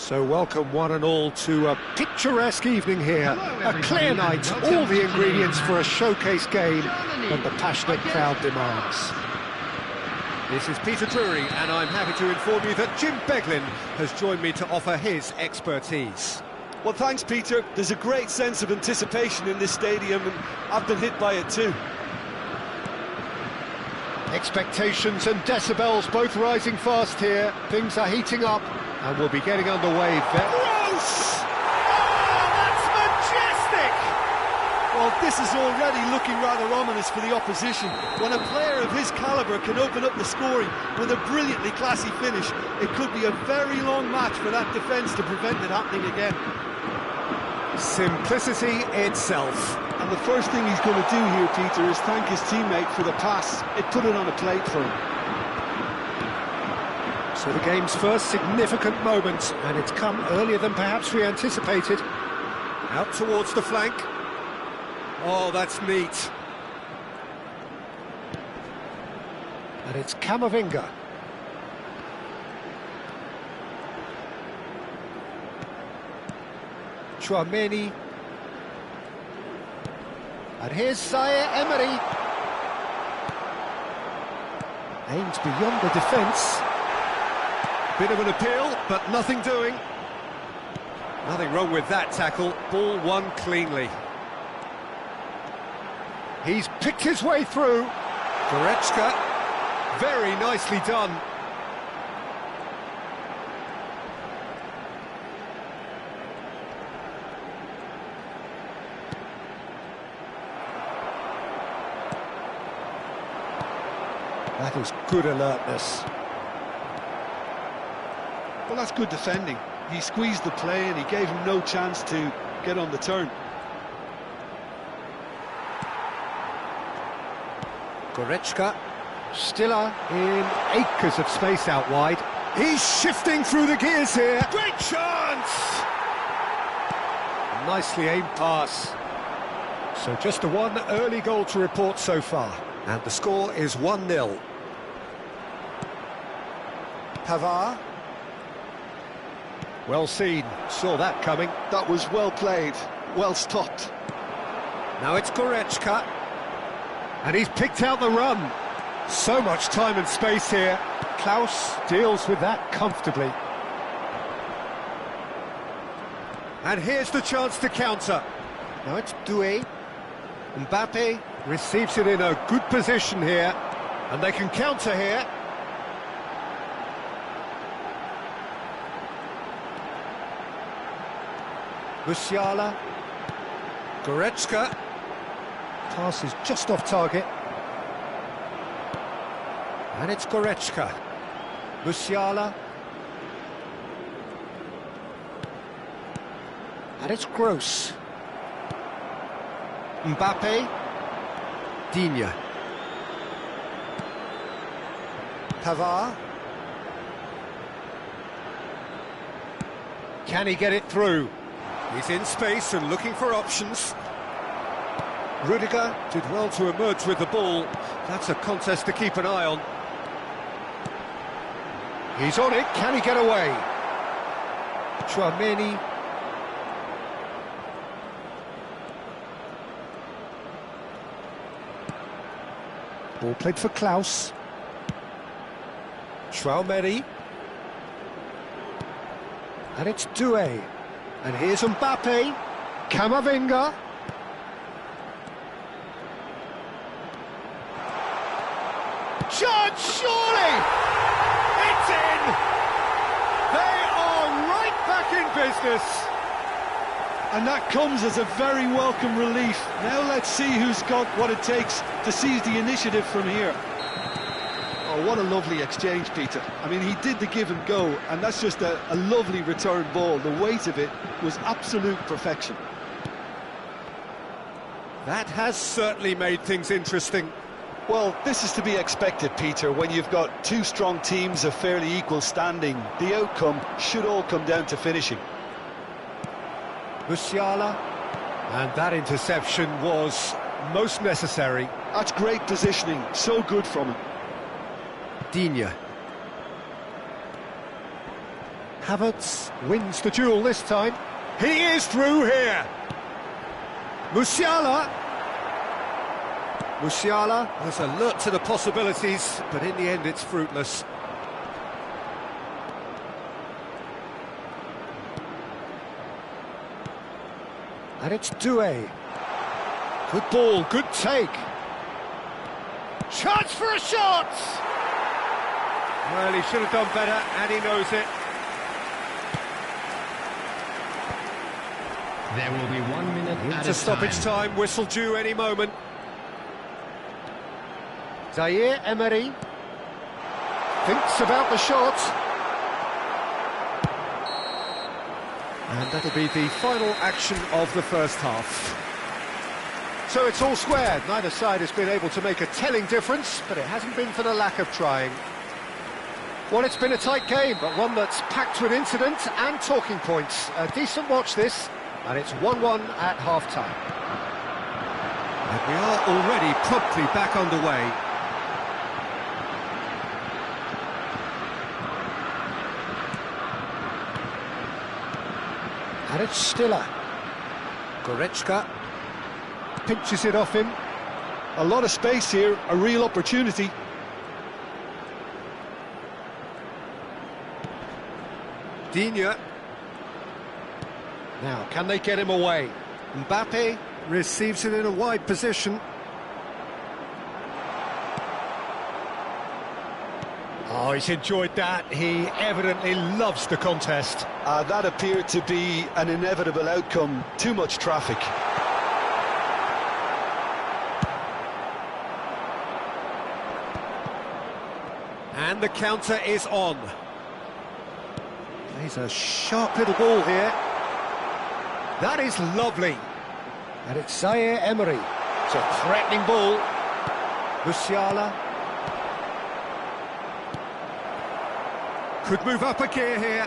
So welcome one and all to a picturesque evening here. A clear night, all the ingredients for a showcase game that the passionate crowd demands. This is Peter Drury, and I'm happy to inform you that Jim Beglin has joined me to offer his expertise. Well, thanks, Peter. There's a great sense of anticipation in this stadium, and I've been hit by it too. Expectations and decibels both rising fast here. Things are heating up, and we'll be getting underway very... Gross! Oh, that's majestic! Well, this is already looking rather ominous for the opposition. When a player of his calibre can open up the scoring with a brilliantly classy finish, it could be a very long match for that defence to prevent it happening again. Simplicity itself. And the first thing he's going to do here, Peter, is thank his teammate for the pass. It put it on a plate for him. So the game's first significant moment, and it's come earlier than perhaps we anticipated. Out towards the flank. Oh, that's neat. And it's Camavinga. Tchouaméni. And here's Zaire Emery. Aimed beyond the defence. Bit of an appeal, but nothing doing. Nothing wrong with that tackle. Ball won cleanly. He's picked his way through. Goretzka. Very nicely done. That is good alertness. Well, that's good defending. He squeezed the play and he gave him no chance to get on the turn. Goretzka. Stiller in acres of space out wide. He's shifting through the gears here. Great chance! Nicely aimed pass. So just the one early goal to report so far. And the score is 1-0. Pavard. Well seen, saw that coming. That was well played, well stopped. Now it's Goretzka. And he's picked out the run. So much time and space here. Klaus deals with that comfortably. And here's the chance to counter. Now it's Doué. Mbappe receives it in a good position here. And they can counter here. Musiala. Goretzka. Pass is just off target. And it's Goretzka. Musiala. And it's Gross. Mbappe. Digne. Pavard. Can he get it through? He's in space and looking for options. Rudiger did well to emerge with the ball. That's a contest to keep an eye on. He's on it, can he get away? Tchouaméni. Ball played for Klaus. Tchouaméni. And it's Doué. And here's Mbappe. Camavinga. Chance, surely! It's in! They are right back in business! And that comes as a very welcome relief. Now let's see who's got what it takes to seize the initiative from here. Oh, what a lovely exchange, Peter. I mean, he did the give and go, and that's just a lovely return ball. The weight of it was absolute perfection. That has certainly made things interesting. Well, this is to be expected, Peter, when you've got two strong teams of fairly equal standing. The outcome should all come down to finishing. Musiala. And that interception was most necessary. That's great positioning, so good from him. Digne. Havertz wins the duel this time. He is through here. Musiala. Musiala was alert to the possibilities, but in the end it's fruitless. And it's Tuyen. Good ball, good take. Chance for a shot! Well, he should have done better, and he knows it. There will be 1 minute at a time. Into stoppage time, whistle due any moment. Zaire Emery thinks about the shot. And that'll be the final action of the first half. So it's all squared. Neither side has been able to make a telling difference, but it hasn't been for the lack of trying. Well, it's been a tight game, but one that's packed with incident and talking points. A decent watch this, and it's 1-1 at half-time. And we are already promptly back underway. And it's Stiller. Goretzka pinches it off him. A lot of space here, a real opportunity. Digne. Now, can they get him away? Mbappe receives it in a wide position. Oh, he's enjoyed that. He evidently loves the contest. That appeared to be an inevitable outcome. Too much traffic. And the counter is on. He's a sharp little ball here. That is lovely. And it's Zaire Emery. It's a threatening ball. Musiala. Could move up a gear here.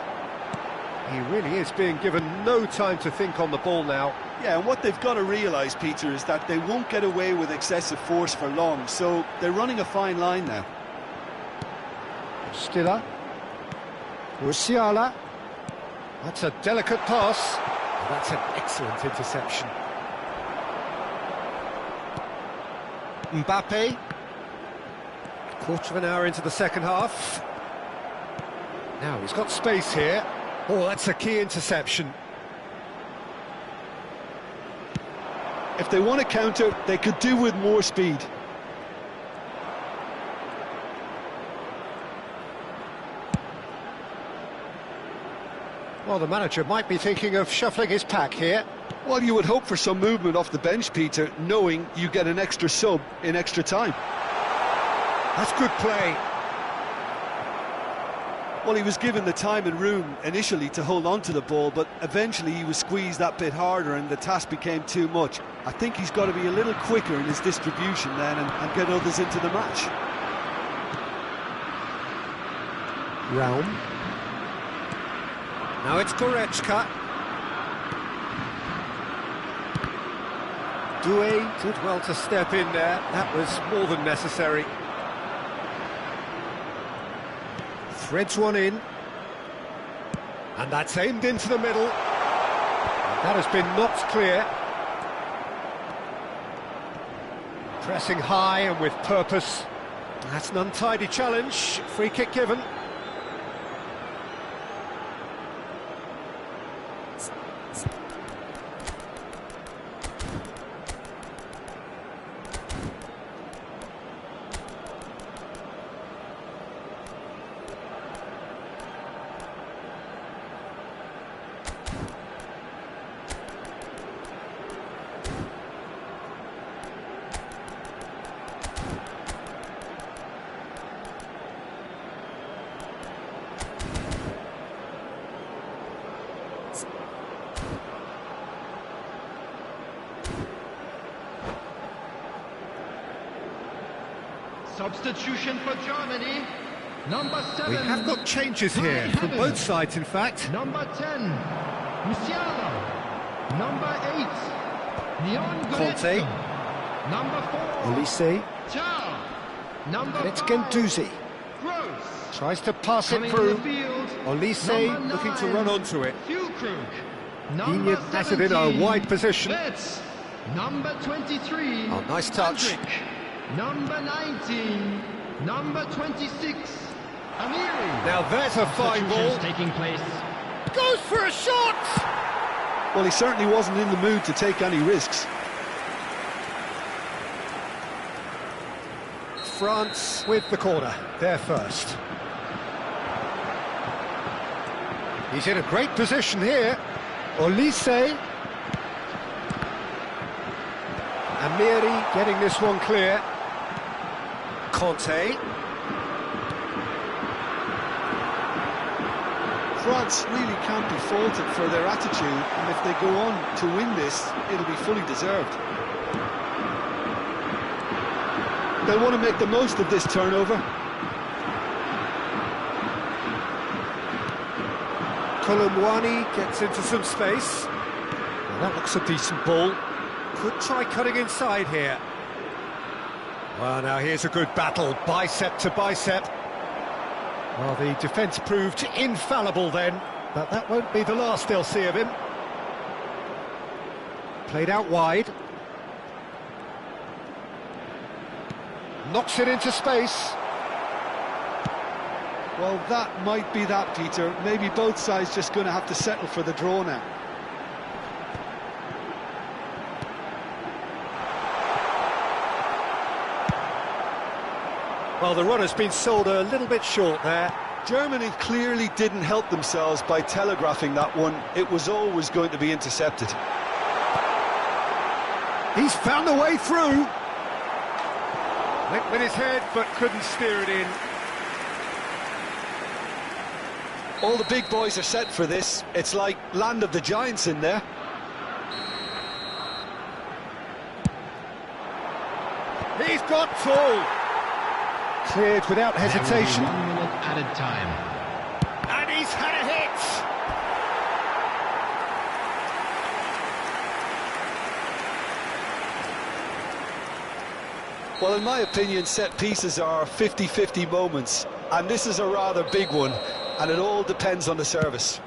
He really is being given no time to think on the ball now. Yeah, and what they've got to realise, Peter, is that they won't get away with excessive force for long, so they're running a fine line now. Stiller. Musiala. That's a delicate pass. That's an excellent interception. Mbappe. Quarter of an hour into the second half. Now he's got space here. Oh, that's a key interception. If they want to counter, they could do with more speed. Well, the manager might be thinking of shuffling his pack here. Well, you would hope for some movement off the bench, Peter, knowing you get an extra sub in extra time. That's good play. Well, he was given the time and room initially to hold on to the ball, but eventually he was squeezed that bit harder and the task became too much. I think he's got to be a little quicker in his distribution then and get others into the match. Raum. Now it's Goretzka. Tuyen did well to step in there. That was more than necessary. Threads one in. And that's aimed into the middle. That has been knocked clear. Pressing high and with purpose. That's an untidy challenge. Free kick given. Substitution for Germany. Number 7. We have got changes here from both sides, in fact. Number 10, Musiala. Number 8, Leon Conte. Number 4, Olise. Ciao. Number And it's 5, Guendouzi. Gross. Tries to pass it Coming through. on the field, Olise number looking to 9, run onto it. Fulkrug. Digne has it in a wide position. Viet. Number 23. Oh, nice touch. Hendrik. Number 19. Number 26. Amiri. Now there's a fine ball. Substitutions taking place. Goes for a shot! Well, he certainly wasn't in the mood to take any risks. France with the corner, they're first. He's in a great position here. Olise. Amiri getting this one clear. Conte. France really can't be faulted for their attitude, and if they go on to win this, it'll be fully deserved. They'll want to make the most of this turnover. Colomwani gets into some space. Well, that looks a decent ball. Could try cutting inside here. Well, now here's a good battle, bicep to bicep. Well, the defence proved infallible then, but that won't be the last they'll see of him. Played out wide. Knocks it into space. Well, that might be that, Peter. Maybe both sides just going to have to settle for the draw now. Well, the run has been sold a little bit short there. Germany clearly didn't help themselves by telegraphing that one. It was always going to be intercepted. He's found a way through. Went with his head, but couldn't steer it in. All the big boys are set for this. It's like Land of the Giants in there. He's got tall. Cleared without hesitation. 1 minute added time. And he's had a hit. Well, in my opinion, set pieces are 50-50 moments, and this is a rather big one, and it all depends on the service.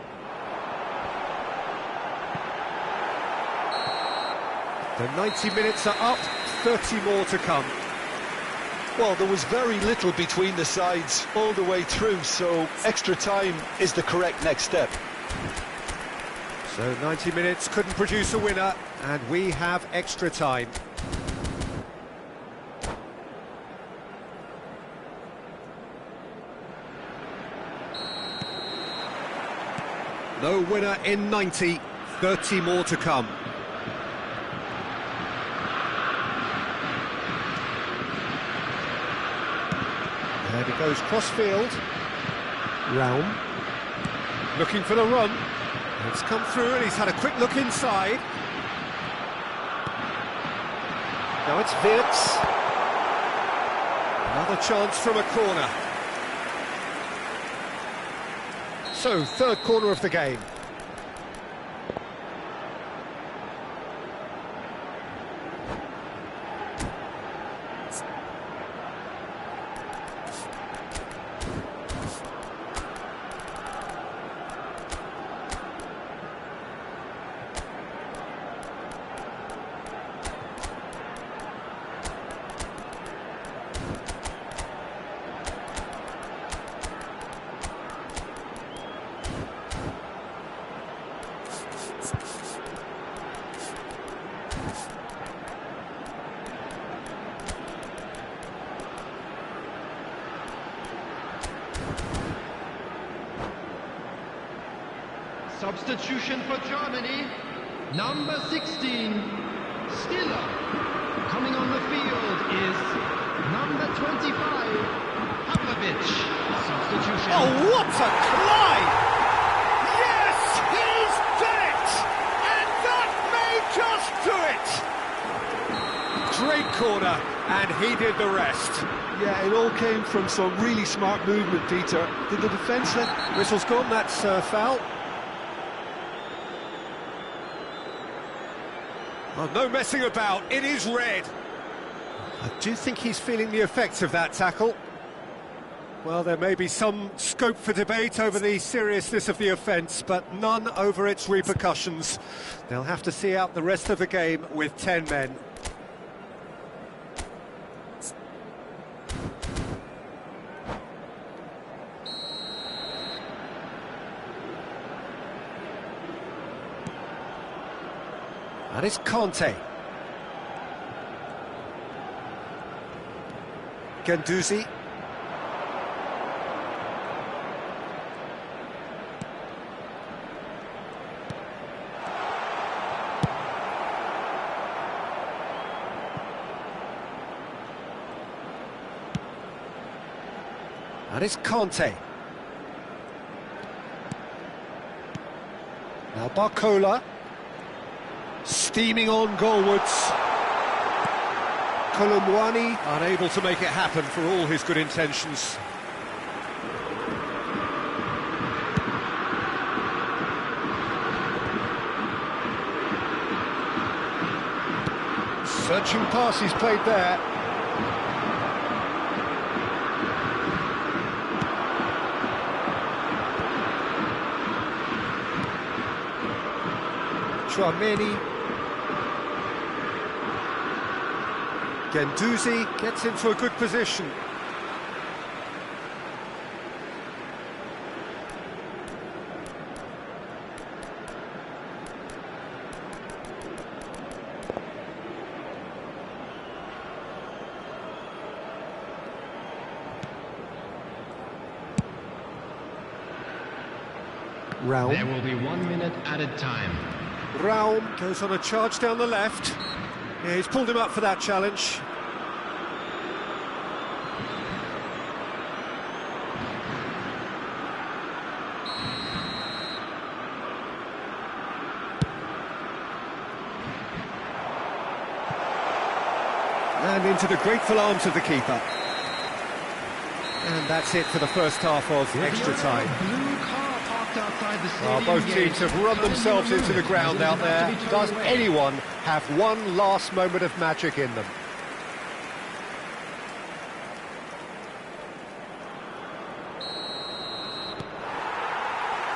The 90 minutes are up, 30 more to come. Well, there was very little between the sides all the way through, so extra time is the correct next step. So 90 minutes couldn't produce a winner, and we have extra time. No winner in 90, 30 more to come. And it goes cross-field. Raum. Looking for the run. It's come through and he's had a quick look inside. Now it's Viet. Another chance from a corner. So, third corner of the game. Substitution for Germany. Number 16, Stiller. Coming on the field is number 25, Pavlovic. Substitution. Oh, what a climb! Yes, he's done it! And that may just do it! Great corner, and he did the rest. Yeah, it all came from some really smart movement, Peter. Did the defence let... Whistle's gone, that's foul. Oh, no messing about, it is red. I do think he's feeling the effects of that tackle. Well, there may be some scope for debate over the seriousness of the offence, but none over its repercussions. They'll have to see out the rest of the game with 10 men. And it's Conte. Guendouzi. And it's Conte. Now Barcola. Steaming on goalwards. Colomwani unable to make it happen for all his good intentions. Searching pass he's played there. Chouameni. Guendouzi gets into a good position. Raum. There will be 1 minute added time. Raum goes on a charge down the left. Yeah, he's pulled him up for that challenge. And into the grateful arms of the keeper. And that's it for the first half of extra time. Well, both teams have run themselves into the ground out there. Does anyone have one last moment of magic in them?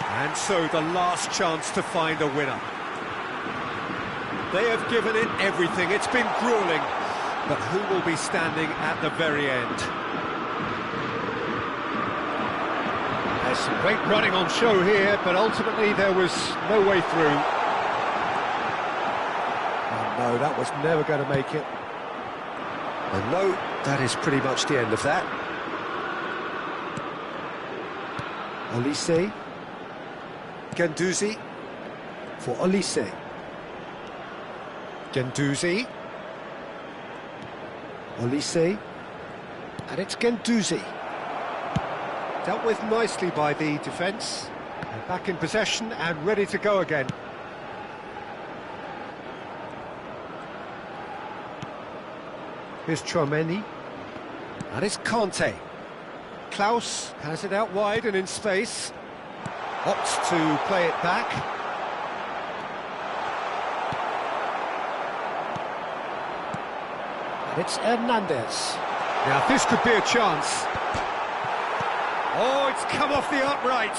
And so the last chance to find a winner. They have given it everything. It's been grueling. But who will be standing at the very end? There's some great running on show here, but ultimately there was no way through. Oh no, that was never going to make it. And no, that is pretty much the end of that. Olise. Guendouzi. For Olise. Guendouzi. Olise. And it's Guendouzi. Dealt with nicely by the defence. And back in possession and ready to go again. Here's Chouameni. And it's Conte. Klaus has it out wide and in space. Opts to play it back. And it's Hernandez. Now this could be a chance. Oh, it's come off the upright.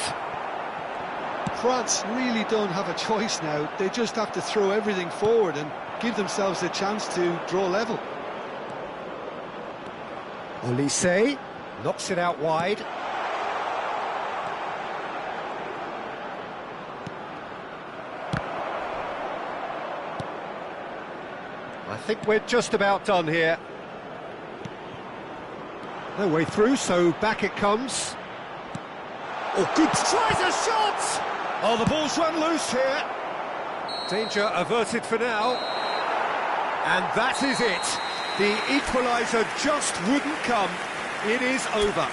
France really don't have a choice now. They just have to throw everything forward and give themselves a chance to draw level. Olise knocks it out wide. I think we're just about done here. No way through, so back it comes. Oh, good, tries a shot! Oh, the ball's run loose here. Danger averted for now. And that is it. The equaliser just wouldn't come. It is over.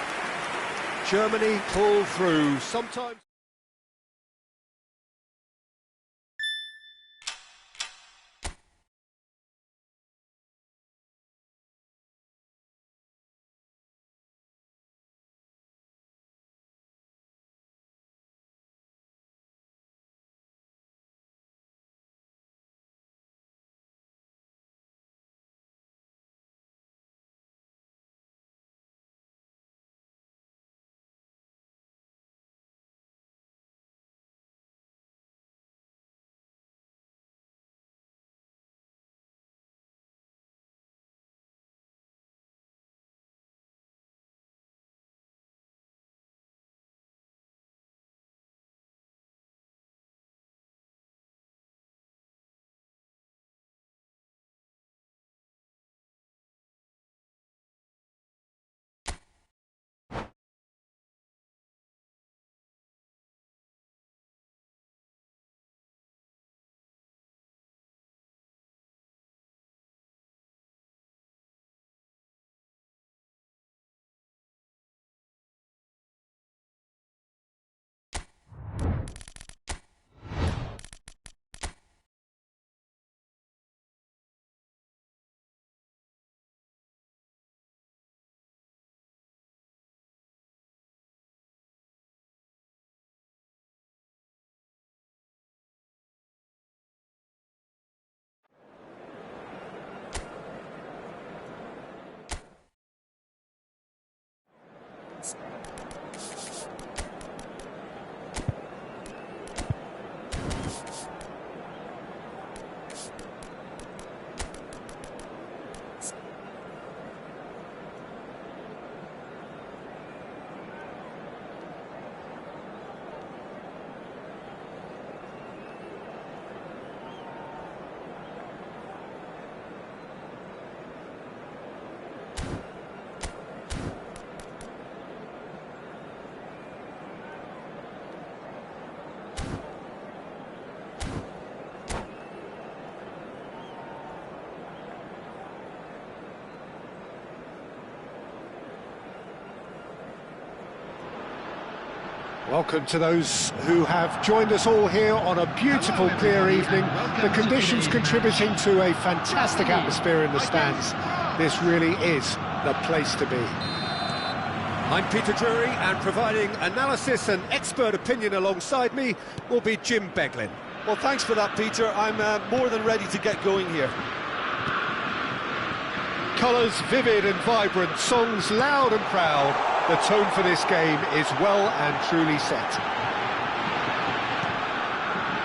Germany pull through. Sometimes... Welcome to those who have joined us all here on a beautiful, clear evening. The conditions contributing to a fantastic atmosphere in the stands. This really is the place to be. I'm Peter Drury, and providing analysis and expert opinion alongside me will be Jim Beglin. Well, thanks for that, Peter. I'm more than ready to get going here. Colours vivid and vibrant, songs loud and proud. The tone for this game is well and truly set.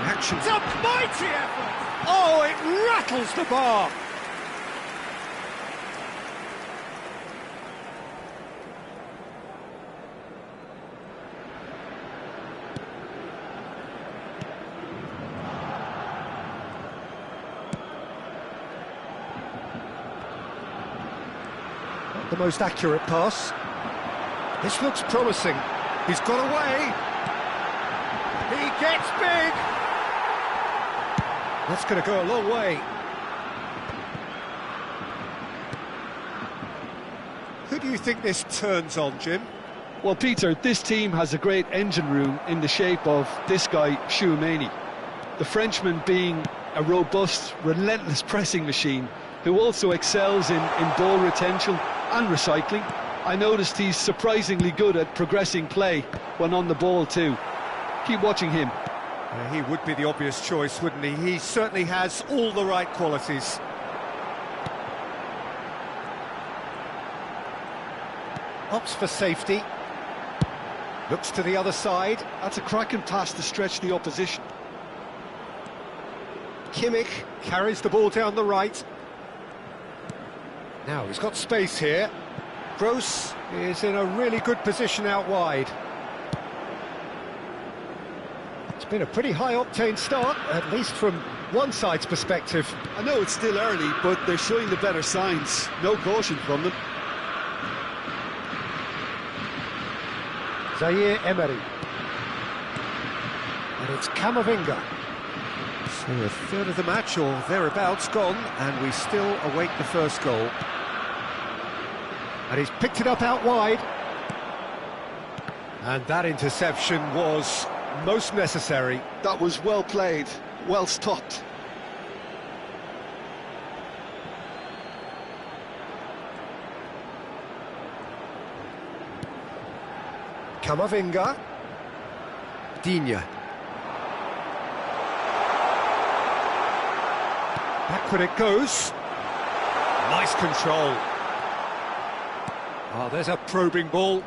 Action's a mighty effort! Oh, it rattles the bar! Not the most accurate pass. This looks promising. He's got away. He gets big. That's going to go a long way. Who do you think this turns on, Jim? Well, Peter, this team has a great engine room in the shape of this guy, Tchouaméni. The Frenchman being a robust, relentless pressing machine who also excels in ball retention and recycling. I noticed he's surprisingly good at progressing play when on the ball too. Keep watching him. He would be the obvious choice, wouldn't he? He certainly has all the right qualities. Opts for safety. Looks to the other side. That's a cracking pass to stretch the opposition. Kimmich carries the ball down the right. Now he's got space here. Gross is in a really good position out wide. It's been a pretty high-octane start, at least from one side's perspective. I know it's still early, but they're showing the better signs. No caution from them. Zaire Emery. And it's Camavinga. So a third of the match, or thereabouts, gone, and we still await the first goal. And he's picked it up out wide. And that interception was most necessary. That was well played, well stopped. Camavinga. Digne. Backward it goes. Nice control. Oh, there's a probing ball.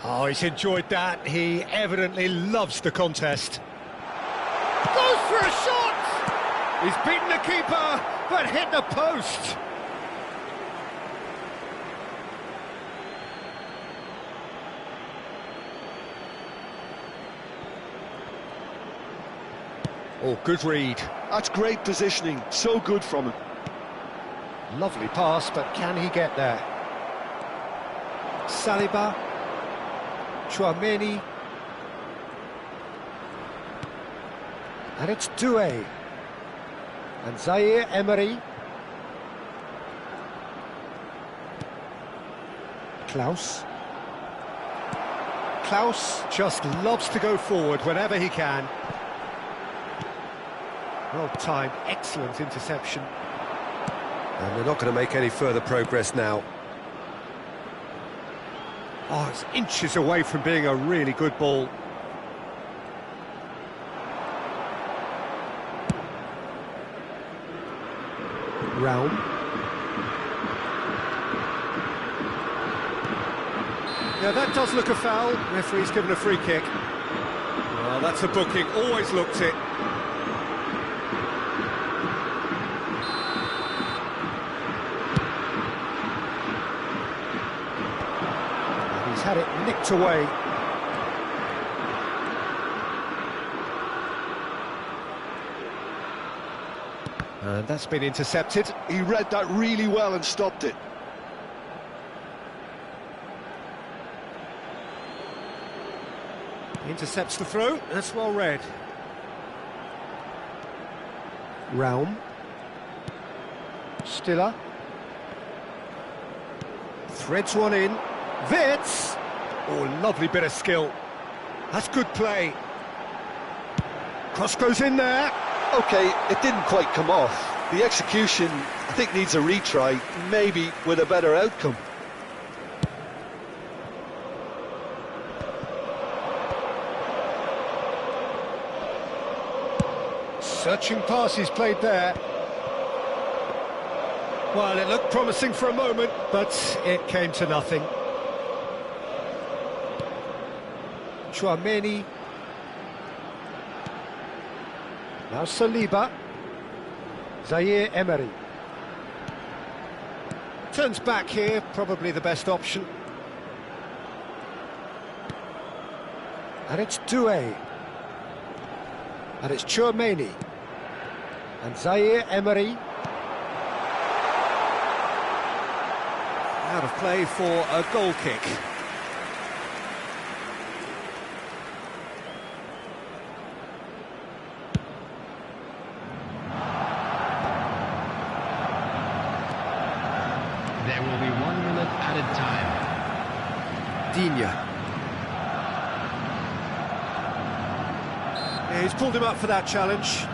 Oh, he's enjoyed that. He evidently loves the contest. Goes for a shot! He's beaten the keeper, but hit the post. Oh, good read. That's great positioning, so good from him. Lovely pass, but can he get there? Saliba, Tchouaméni, and it's Tuyen, and Zaire Emery. Klaus just loves to go forward whenever he can. Well timed, excellent interception. And they're not going to make any further progress now. Oh, it's inches away from being a really good ball. Raum. Yeah, that does look a foul. Referee's given a free kick. Well, that's a booking, always looked it. Had it nicked away. And that's been intercepted. He read that really well and stopped it. Intercepts the throw. That's well read. Raum. Stiller. Threads one in. Viet! Oh, lovely bit of skill. That's good play. Cross goes in there. OK, it didn't quite come off. The execution, I think, needs a retry, maybe with a better outcome. Searching pass he's played there. Well, it looked promising for a moment, but it came to nothing. Chouameni. Now Saliba. Zaire Emery. Turns back here, probably the best option. And it's Tuyen. And it's Chouameni. And Zaire Emery. Out of play for a goal kick. There will be 1 minute added time. Digne. Yeah, he's pulled him up for that challenge.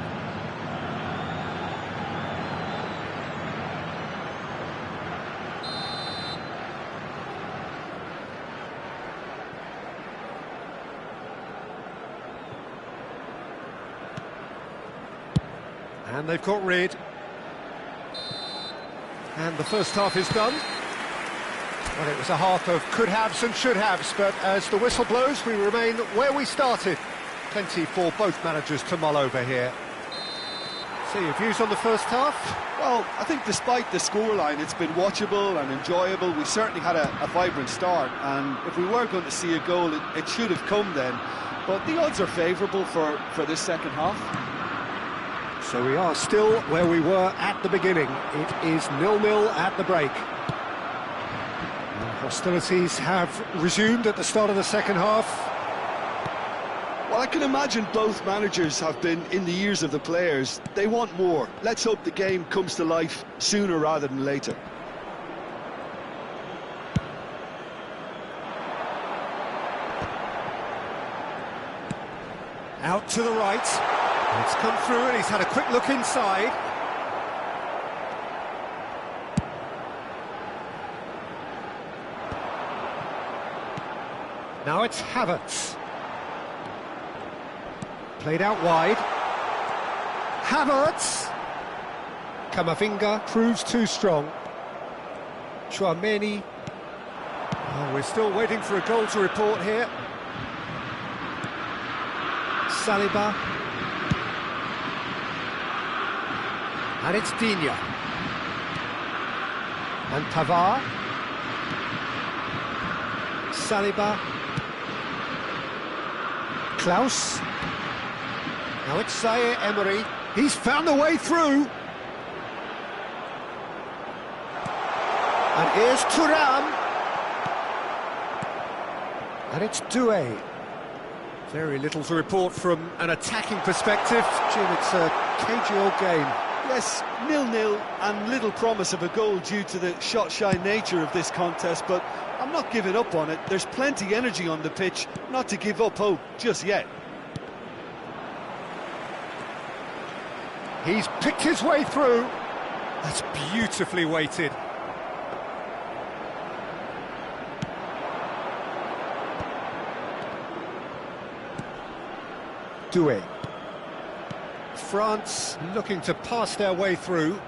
And they've got rid. And the first half is done. Well, it was a half of could-haves and should-haves, but as the whistle blows, we remain where we started. Plenty for both managers to mull over here. So your views on the first half? Well, I think despite the scoreline, it's been watchable and enjoyable. We certainly had a vibrant start, and if we were going to see a goal, it should have come then. But the odds are favourable for this second half. So we are still where we were at the beginning. It is 0-0 at the break. And hostilities have resumed at the start of the second half. Well, I can imagine both managers have been in the ears of the players. They want more. Let's hope the game comes to life sooner rather than later. Out to the right. It's come through and he's had a quick look inside. Now it's Havertz. Played out wide. Havertz! Camavinga proves too strong. Chouameni. Oh, we're still waiting for a goal to report here. Saliba. And it's Digne. And Pavard. Saliba. Klaus. Now it's Zaire Emery. He's found a way through. And here's Thuram. And it's Tuyen. Very little to report from an attacking perspective. Jim, it's a cagey old game. Yes, 0-0 and little promise of a goal due to the shot-shy nature of this contest, but I'm not giving up on it. There's plenty energy on the pitch, not to give up hope just yet. He's picked his way through. That's beautifully weighted. Tuyen. France looking to pass their way through.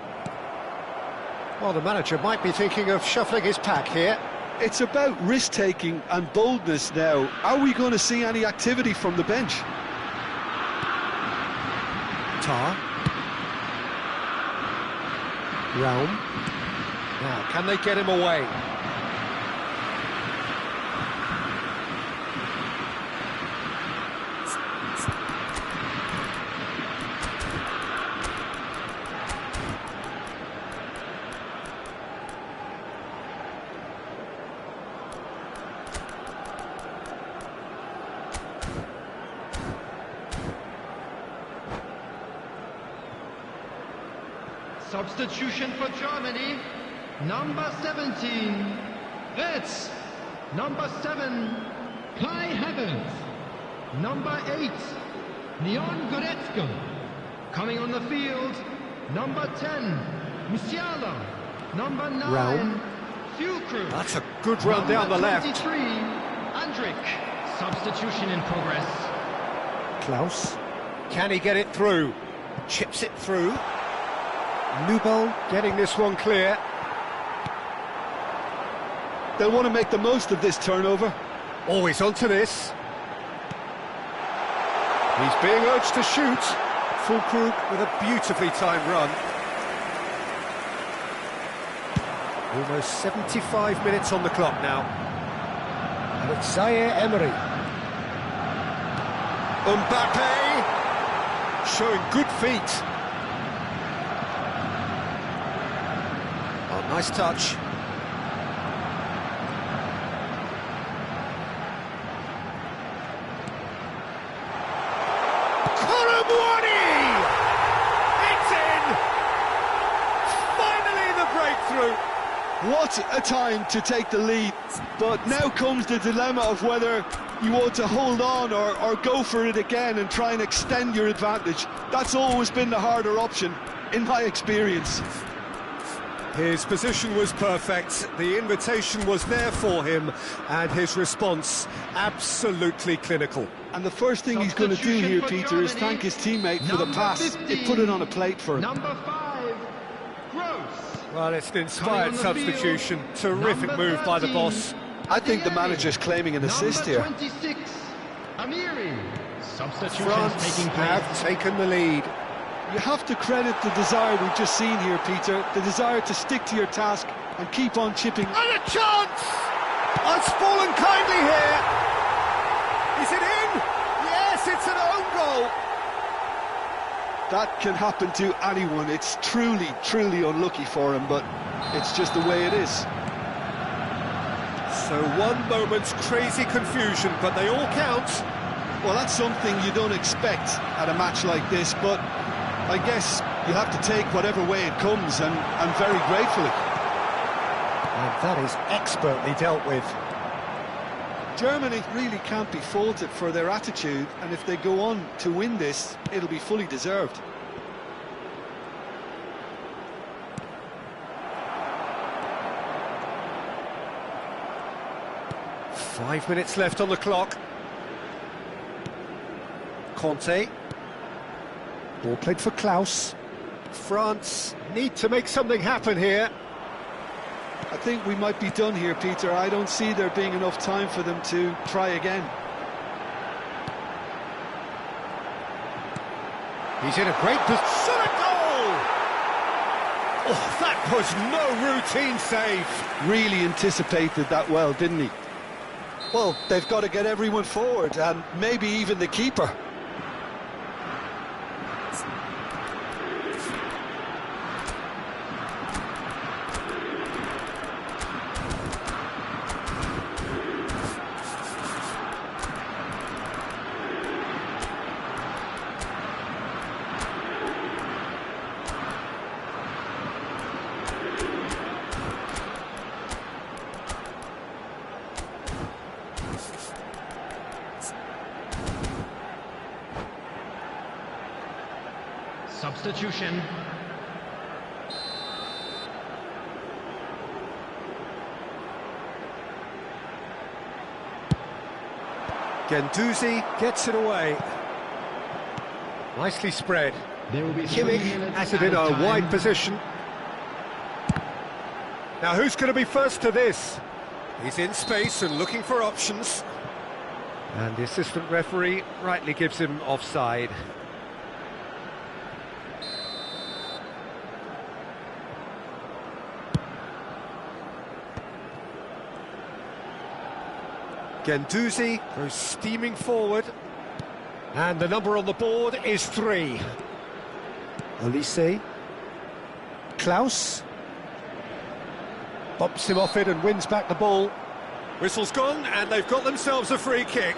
Well, the manager might be thinking of shuffling his pack here. It's about risk-taking and boldness now. Are we going to see any activity from the bench? Tar. Realm. Now, can they get him away? Substitution for Germany, number 17, it's number 7, Kai Havertz. number 8, Leon Goretzka. Coming on the field, number 10, Musiala. Number 9, Raum. Fulcrum. That's a good run down the left. 23, Andrik. Substitution in progress. Klaus. Can he get it through? Chips it through. Nubel getting this one clear. They'll want to make the most of this turnover. Always onto this. He's being urged to shoot. Fulkrug with a beautifully timed run. Almost 75 minutes on the clock now. And it's Zaire Emery. Mbappe showing good feet. Oh, nice touch. It's in! Finally the breakthrough. What a time to take the lead. But now comes the dilemma of whether you want to hold on or go for it again and try and extend your advantage. That's always been the harder option, in my experience. His position was perfect, the invitation was there for him, and his response absolutely clinical. And the first thing he's going to do here, Peter, is thank his teammate for the pass. It put it on a plate for him. Number 5, Gross. Well, it's an inspired substitution, terrific move by the boss. I think the manager's claiming an assist here. Number 26, Amiri. Substitutions France taking place. have taken the lead. You have to credit the desire we've just seen here, Peter, the desire to stick to your task and keep on chipping. And a chance! It's fallen kindly here. Is it in? Yes, it's an own goal. That can happen to anyone. It's truly, truly unlucky for him, but it's just the way it is. So one moment's crazy confusion, but they all count. Well, that's something you don't expect at a match like this, but I guess you have to take whatever way it comes, and very gratefully. And that is expertly dealt with. Germany really can't be faulted for their attitude, and if they go on to win this, it'll be fully deserved. Five minutes left on the clock. Conte. Ball played for Klaus. France need to make something happen here. I think we might be done here, Peter. I don't see there being enough time for them to try again. He's in a great position. A goal! Oh, that was no routine save. Really anticipated that well, didn't he? Well, they've got to get everyone forward, and maybe even the keeper. Substitution. Guendouzi gets it away. Nicely spread. There will be Kimmich has it in a wide position. Now who's going to be first to this? He's in space and looking for options. And the assistant referee rightly gives him offside. Guendouzi goes steaming forward. And the number on the board is 3. Olise. Klaus. Bumps him off it and wins back the ball. Whistle's gone and they've got themselves a free kick.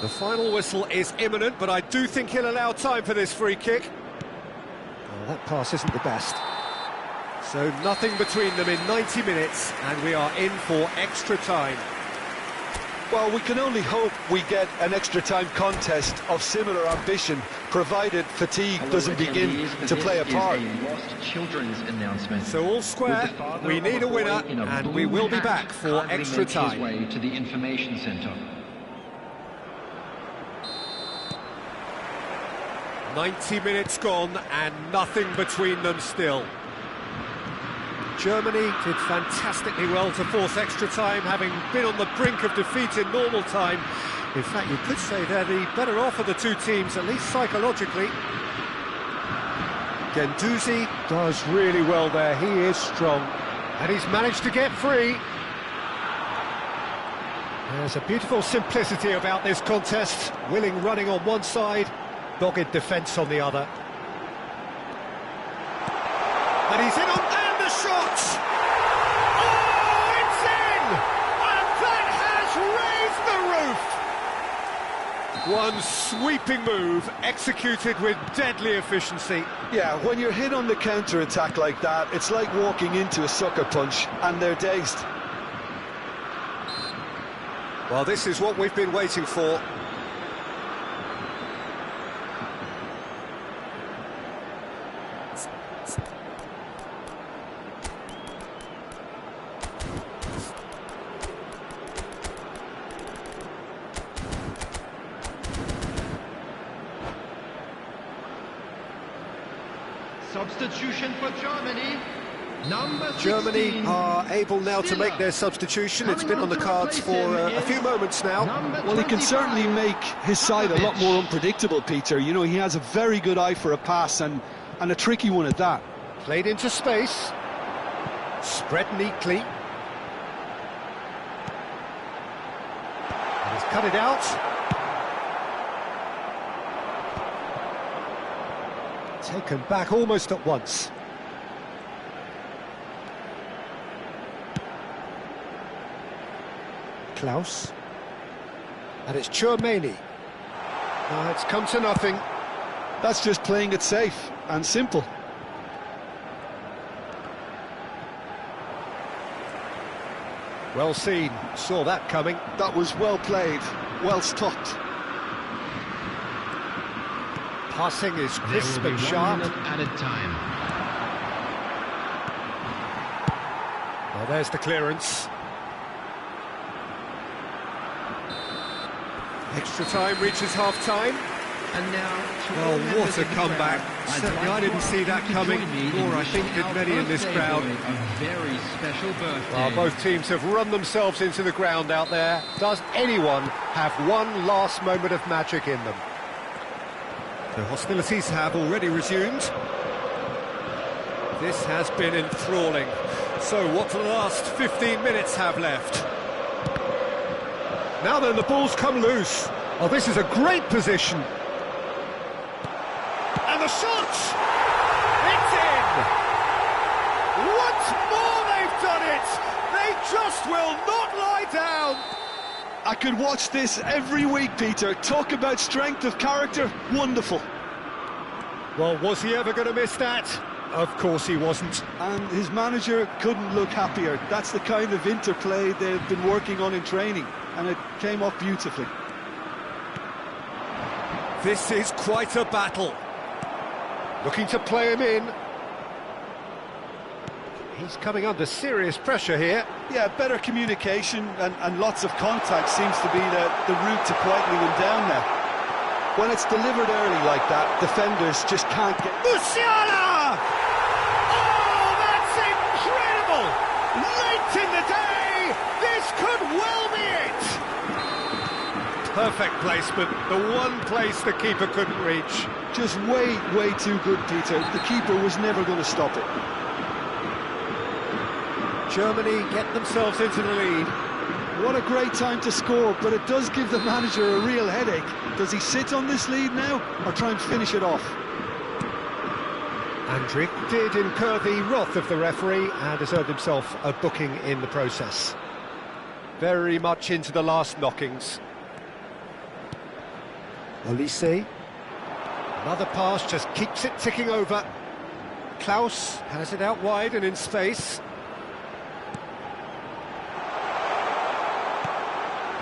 The final whistle is imminent, but I do think he'll allow time for this free kick. Well, that pass isn't the best. So nothing between them in 90 minutes, and we are in for extra time. Well, we can only hope we get an extra-time contest of similar ambition, provided fatigue doesn't begin to play a part. So all square, we need a winner, and we will be back for extra time. Way to the information centre. 90 minutes gone, and nothing between them still. Germany did fantastically well to force extra time, having been on the brink of defeat in normal time. In fact, you could say they're the better off of the two teams, at least psychologically. Guendouzi does really well there, he is strong. And he's managed to get free. There's a beautiful simplicity about this contest. Willing running on one side, dogged defence on the other. And he's in on... shot! Oh, it's in! And that has raised the roof! One sweeping move, executed with deadly efficiency. Yeah, when you're hit on the counter-attack like that, it's like walking into a sucker punch, and they're dazed. Well, this is what we've been waiting for. Substitution for Germany. Number 16. Germany are able now to make their substitution. It's been on the cards for a few moments now. Well, he can certainly make his side a lot more unpredictable, Peter. You know, he has a very good eye for a pass, and a tricky one at that. Played into space. Spread neatly. He's cut it out. Taken back almost at once. Klaus. And it's Tchouaméni. It's come to nothing. That's just playing it safe and simple. Well seen, saw that coming. That was well played, well stopped. Passing is crisp and sharp. Added time. Well, there's the clearance. Extra time reaches half-time. And now... Oh, what a comeback. Certainly I didn't see that coming, nor I think did many in this crowd. A very special birthday. Well, both teams have run themselves into the ground out there. Does anyone have one last moment of magic in them? The hostilities have already resumed. This has been enthralling. So what do the last 15 minutes have left? Now then, the ball's come loose. Oh, this is a great position. And the shot! It's in! Once more they've done it! They just will not lie down! I could watch this every week, Peter. Talk about strength of character. Wonderful. Well, was he ever going to miss that? Of course he wasn't. And his manager couldn't look happier. That's the kind of interplay they've been working on in training, and it came off beautifully. This is quite a battle. Looking to play him in. He's coming under serious pressure here. Yeah, better communication and lots of contact seems to be the route to quieting him down now. When it's delivered early like that, defenders just can't get... Musiala! Oh, that's incredible! Late in the day, this could well be it! Perfect placement, the one place the keeper couldn't reach. Just way too good, Peter. The keeper was never going to stop it. Germany get themselves into the lead. What a great time to score, but it does give the manager a real headache. Does he sit on this lead now, or try and finish it off? Andrić did incur the wrath of the referee and has earned himself a booking in the process. Very much into the last knockings. Olise. Another pass just keeps it ticking over. Klaus has it out wide and in space.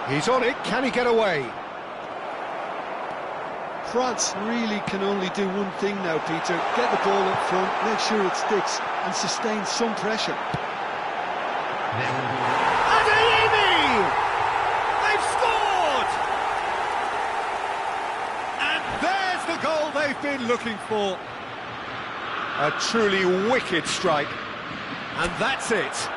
He's on it, can he get away? France really can only do one thing now, Peter. Get the ball up front, make sure it sticks, and sustain some pressure. Adeyemi! They've scored! And there's the goal they've been looking for. A truly wicked strike. And that's it.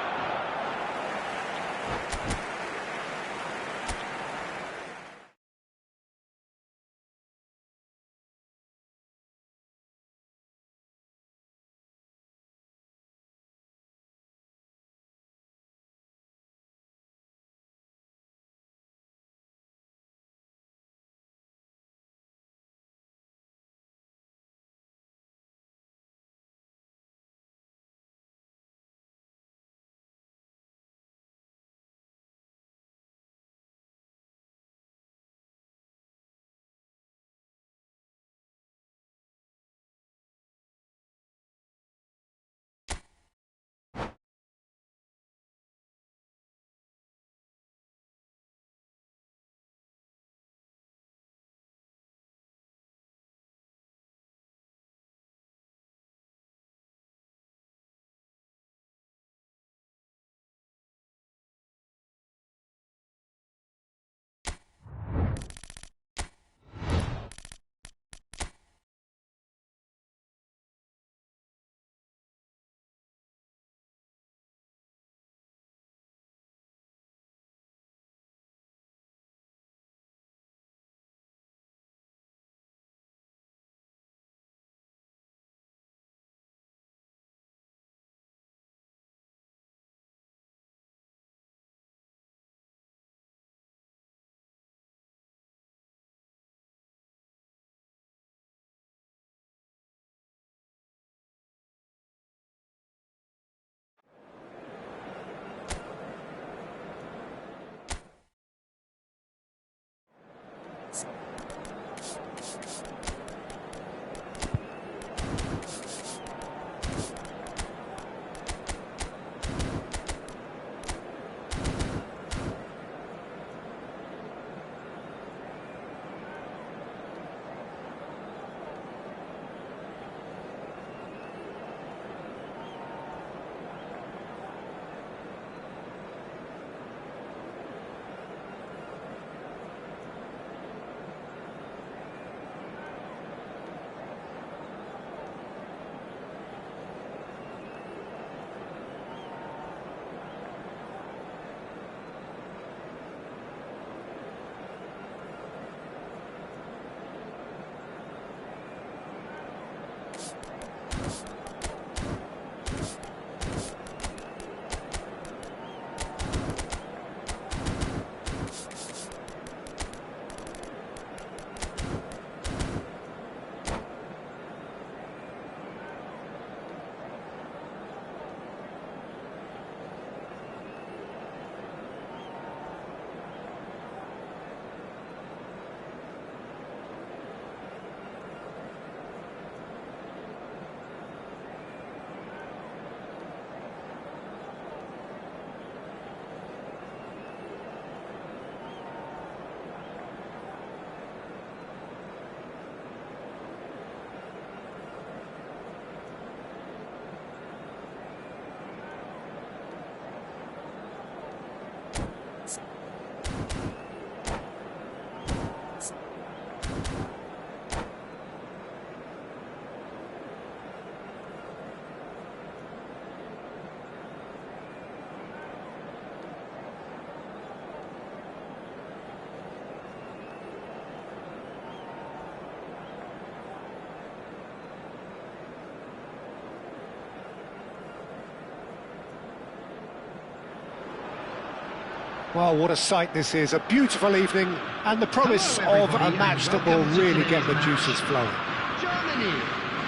Well, what a sight this is, a beautiful evening, and the promise of a match that will really get the juices flowing.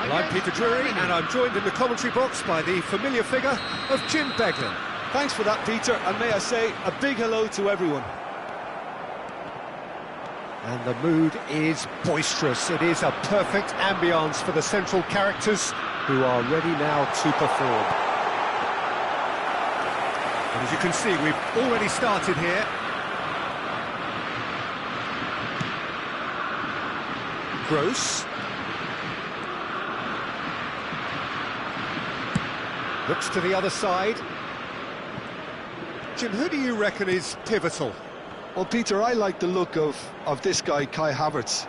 Well, I'm Peter Drury, and I'm joined in the commentary box by the familiar figure of Jim Beglin. Thanks for that, Peter, and may I say a big hello to everyone. And the mood is boisterous. It is a perfect ambience for the central characters who are ready now to perform. And as you can see, we've already started here. Gross. Looks to the other side. Jim, who do you reckon is pivotal? Well, Peter, I like the look of this guy, Kai Havertz.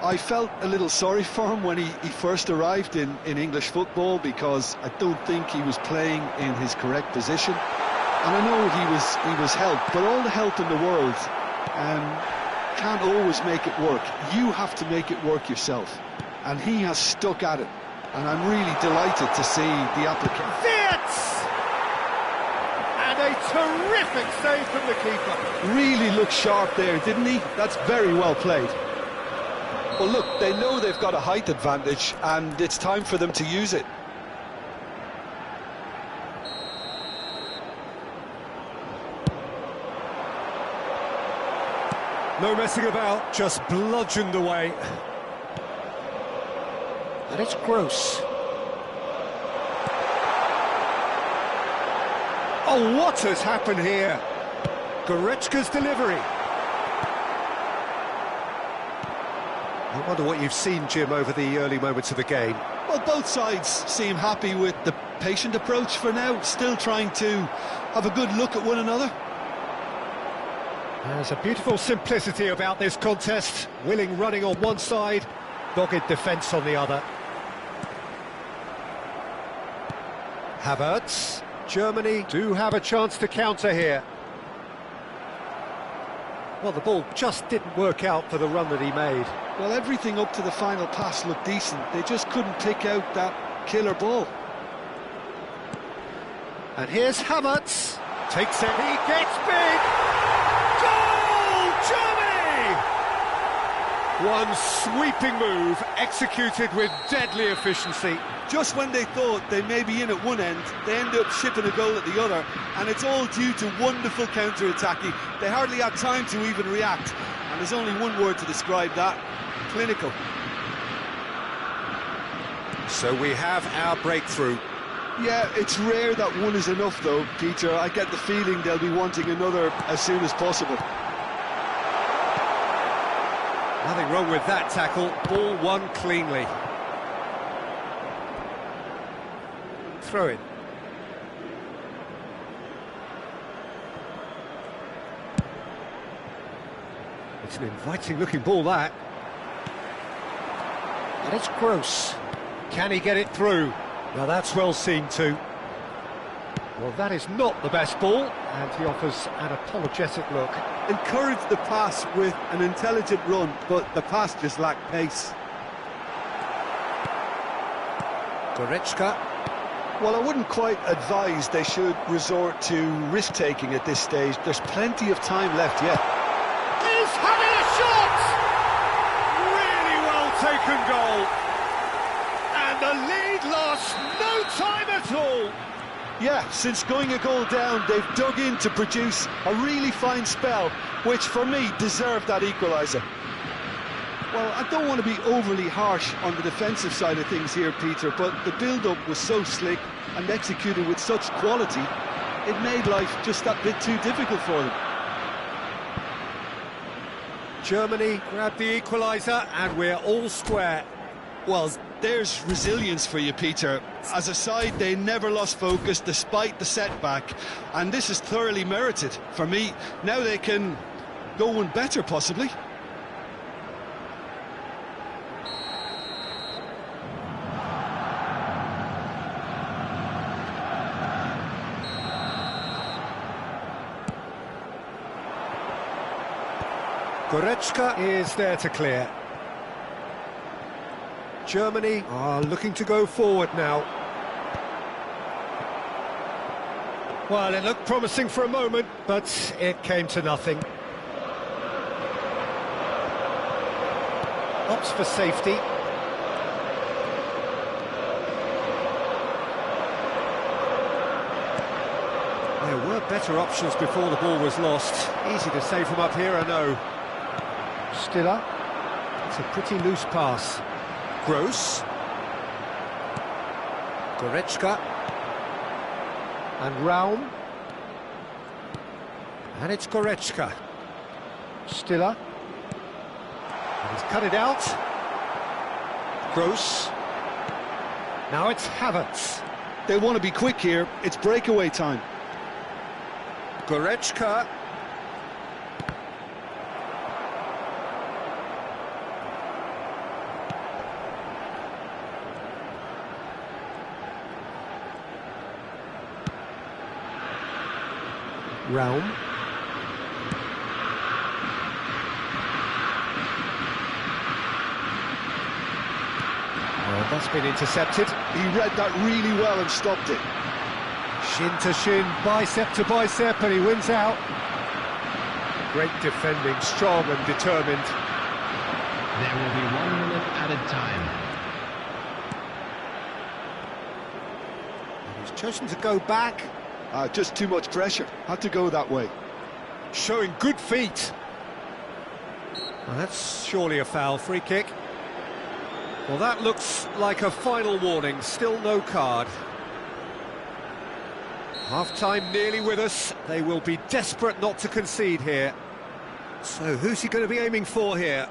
I felt a little sorry for him when he first arrived in English football, because I don't think he was playing in his correct position. And I know he was helped, but all the help in the world can't always make it work. You have to make it work yourself. And he has stuck at it. And I'm really delighted to see the application. Viet! And a terrific save from the keeper. Really looked sharp there, didn't he? That's very well played. Well, look, they know they've got a height advantage, and it's time for them to use it. No messing about, just bludgeoned away. And it's Gross. Oh, what has happened here? Goretzka's delivery. I wonder what you've seen, Jim, over the early moments of the game. Well, both sides seem happy with the patient approach for now, still trying to have a good look at one another. There's a beautiful simplicity about this contest. Willing running on one side, dogged defence on the other. Havertz. Germany do have a chance to counter here. Well, the ball just didn't work out for the run that he made. Well, everything up to the final pass looked decent. They just couldn't pick out that killer ball. And here's Havertz. Takes it, he gets big! Goal, Germany! One sweeping move, executed with deadly efficiency. Just when they thought they may be in at one end, they end up shipping a goal at the other, and it's all due to wonderful counter-attacking. They hardly had time to even react, and there's only one word to describe that: clinical. So we have our breakthrough. Yeah, it's rare that one is enough though, Peter. I get the feeling they'll be wanting another as soon as possible. Nothing wrong with that tackle, ball won cleanly. Throw in. It's an inviting looking ball, that. And it's Gross. Can he get it through? Now that's well seen too. Well, that is not the best ball, and he offers an apologetic look. Encouraged the pass with an intelligent run, but the pass just lacked pace. Goretzka. Well, I wouldn't quite advise they should resort to risk-taking at this stage. There's plenty of time left yet. He's having a shot! Really well taken goal. And the lead lost no time at all. Yeah, since going a goal down, they've dug in to produce a really fine spell, which for me deserved that equaliser. Well, I don't want to be overly harsh on the defensive side of things here, Peter, but the build-up was so slick and executed with such quality, it made life just that bit too difficult for them. Germany grabbed the equaliser, and we're all square. Well, there's resilience for you, Peter. As a side, they never lost focus despite the setback, and this is thoroughly merited. For me, now they can go one better, possibly. Goretzka is there to clear. Germany are looking to go forward now. Well, it looked promising for a moment, but it came to nothing. Opts for safety. There were better options before the ball was lost. Easy to save from up here, I know. Stiller. It's a pretty loose pass. Gross. Goretzka. And Raum. And it's Goretzka. Stiller. And he's cut it out. Gross. Now it's Havertz. They want to be quick here. It's breakaway time. Goretzka. Realm. That's been intercepted. He read that really well and stopped it. Shin to shin, bicep to bicep, and he wins out. Great defending, strong and determined. There will be 1 minute added time. He's chosen to go back. Just too much pressure. Had to go that way. Showing good feet. Well, that's surely a foul. Free kick. Well, that looks like a final warning. Still no card. Half-time nearly with us. They will be desperate not to concede here. So who's he going to be aiming for here?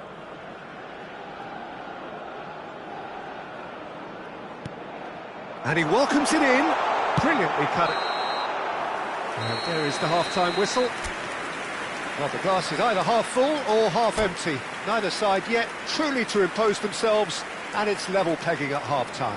And he welcomes it in. Brilliantly cut it. And there is the half-time whistle. Well, the glass is either half full or half empty. Neither side yet truly to impose themselves, and it's level pegging at half-time.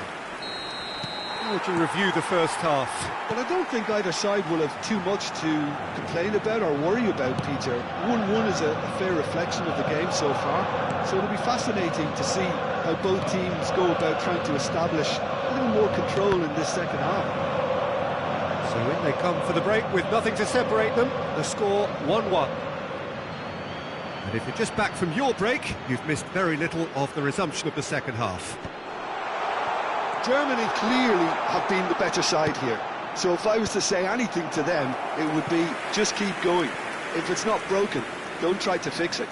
How would you review the first half? Well, I don't think either side will have too much to complain about or worry about, Peter. 1-1 is a fair reflection of the game so far, so it'll be fascinating to see how both teams go about trying to establish a little more control in this second half. So in they come for the break with nothing to separate them. The score 1-1. And if you're just back from your break, you've missed very little of the resumption of the second half. Germany clearly have been the better side here. So if I was to say anything to them, it would be just keep going. If it's not broken, don't try to fix it.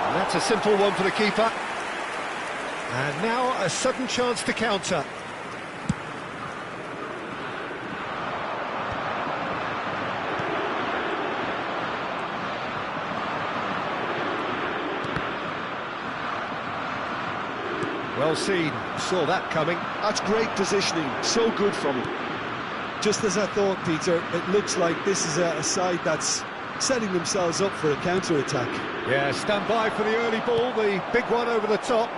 And that's a simple one for the keeper. And now a sudden chance to counter. Well seen, saw that coming. That's great positioning, so good from him. Just as I thought, Peter, it looks like this is a side that's setting themselves up for a counter-attack. Yeah, stand by for the early ball, the big one over the top.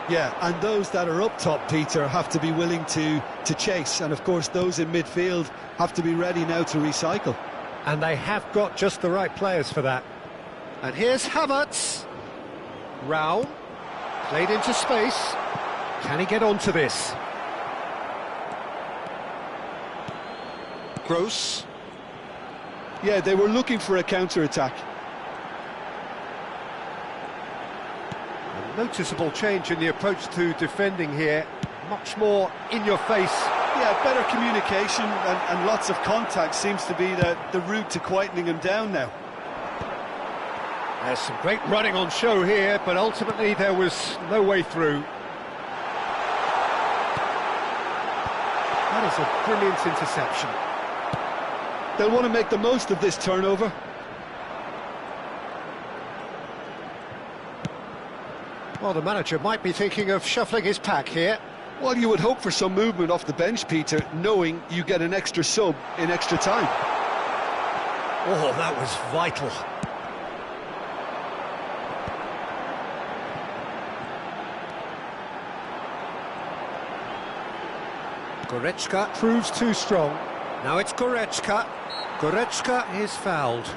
Yeah, and those that are up top, Peter, have to be willing to chase. And of course, those in midfield have to be ready now to recycle. And they have got just the right players for that. And here's Havertz. Rao, played into space. Can he get onto this? Gross. Yeah, they were looking for a counter-attack. A noticeable change in the approach to defending here. Much more in your face. Yeah, better communication and lots of contact seems to be the route to quietening him down now. There's some great running on show here, but ultimately there was no way through. That is a brilliant interception. They'll want to make the most of this turnover. Well, the manager might be thinking of shuffling his pack here. Well, you would hope for some movement off the bench, Peter, knowing you get an extra sub in extra time. Oh, that was vital. Goretzka proves too strong. Now it's Goretzka. Goretzka is fouled.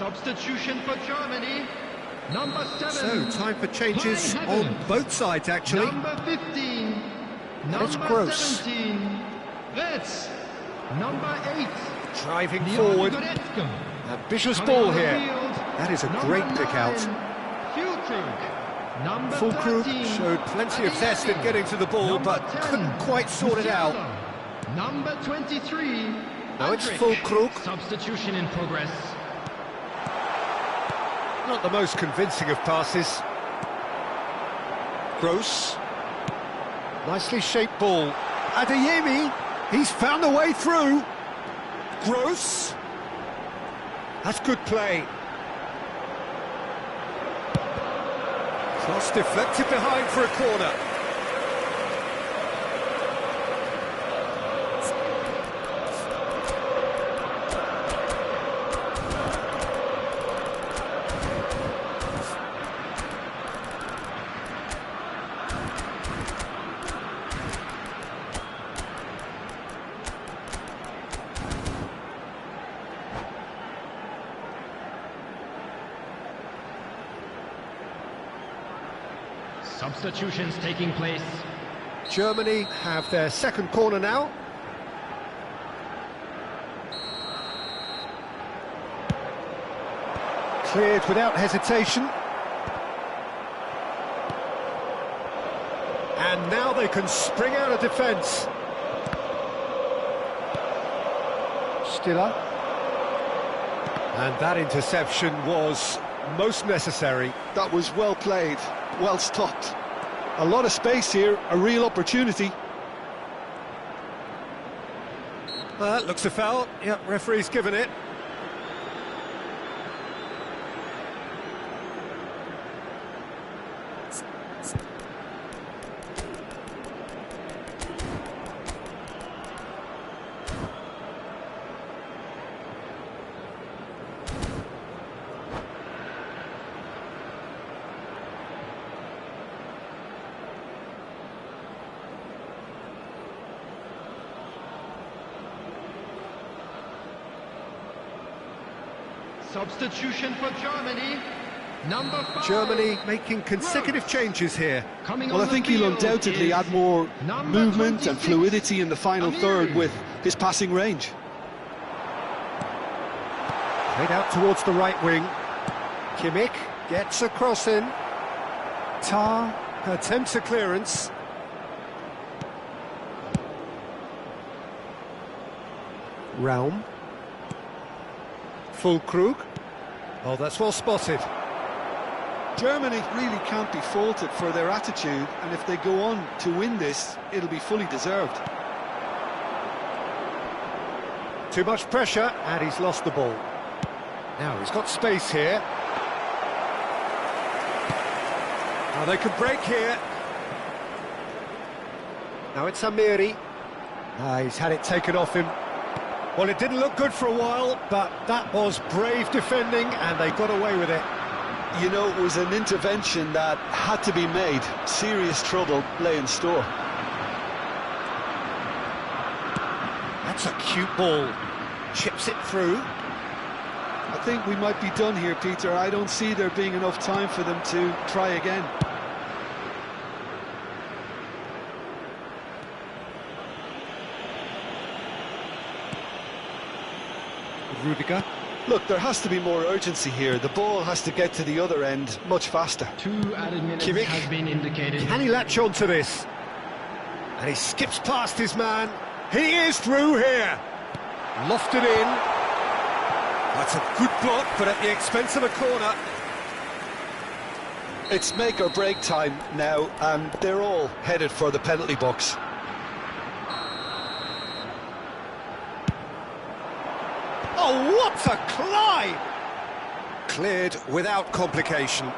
Substitution for Germany. Number 7. So, time for changes on both sides, actually. Number 15. That's Number gross. 17. Retz. Number 8. Driving Leon forward. Goretzka. Ambitious Coming ball on the here. field, That is a number great 9, pick out. Füllkrug. Number Füllkrug 13, showed plenty of zest in Adeyemi. getting to the ball, Number but 10, couldn't quite sort it out. Musiala. Number 23. Now it's Andrich. Füllkrug. Substitution in progress. Not the most convincing of passes. Gross. Nicely shaped ball. Adeyemi, he's found a way through. Gross. That's good play. Cross deflected behind for a corner. Substitutions taking place. Germany have their second corner now. Cleared without hesitation. And now they can spring out of defence. Stiller. And that interception was most necessary. That was well played, well stopped. A lot of space here, a real opportunity. That looks a foul. Yep, referee's given it. Substitution for Germany. Number 5. Germany making consecutive changes here. Coming Well, on I think the he'll field undoubtedly is add more number movement and 26, fluidity in the final Amiri. third with his passing range. Played out towards the right wing. Kimmich gets a cross in. Tar attempts a clearance. Raum. Füllkrug. Oh, that's well spotted. Germany really can't be faulted for their attitude, and if they go on to win this, it'll be fully deserved. Too much pressure, and he's lost the ball. Now he's got space here. Now they can break here. Now it's Amiri. He's had it taken off him. Well, it didn't look good for a while, but that was brave defending, and they got away with it. You know, it was an intervention that had to be made. Serious trouble lay in store. That's a cute ball. Chips it through. I think we might be done here, Peter. I don't see there being enough time for them to try again. Rudiger. Look, there has to be more urgency here. The ball has to get to the other end much faster. 2 added minutes Kimmich. has been indicated. Can he latch on to this? And he skips past his man. He is through here. Lofted in. That's a good block, but at the expense of a corner. It's make or break time now, and they're all headed for the penalty box. Oh, what a climb! Cleared without complication.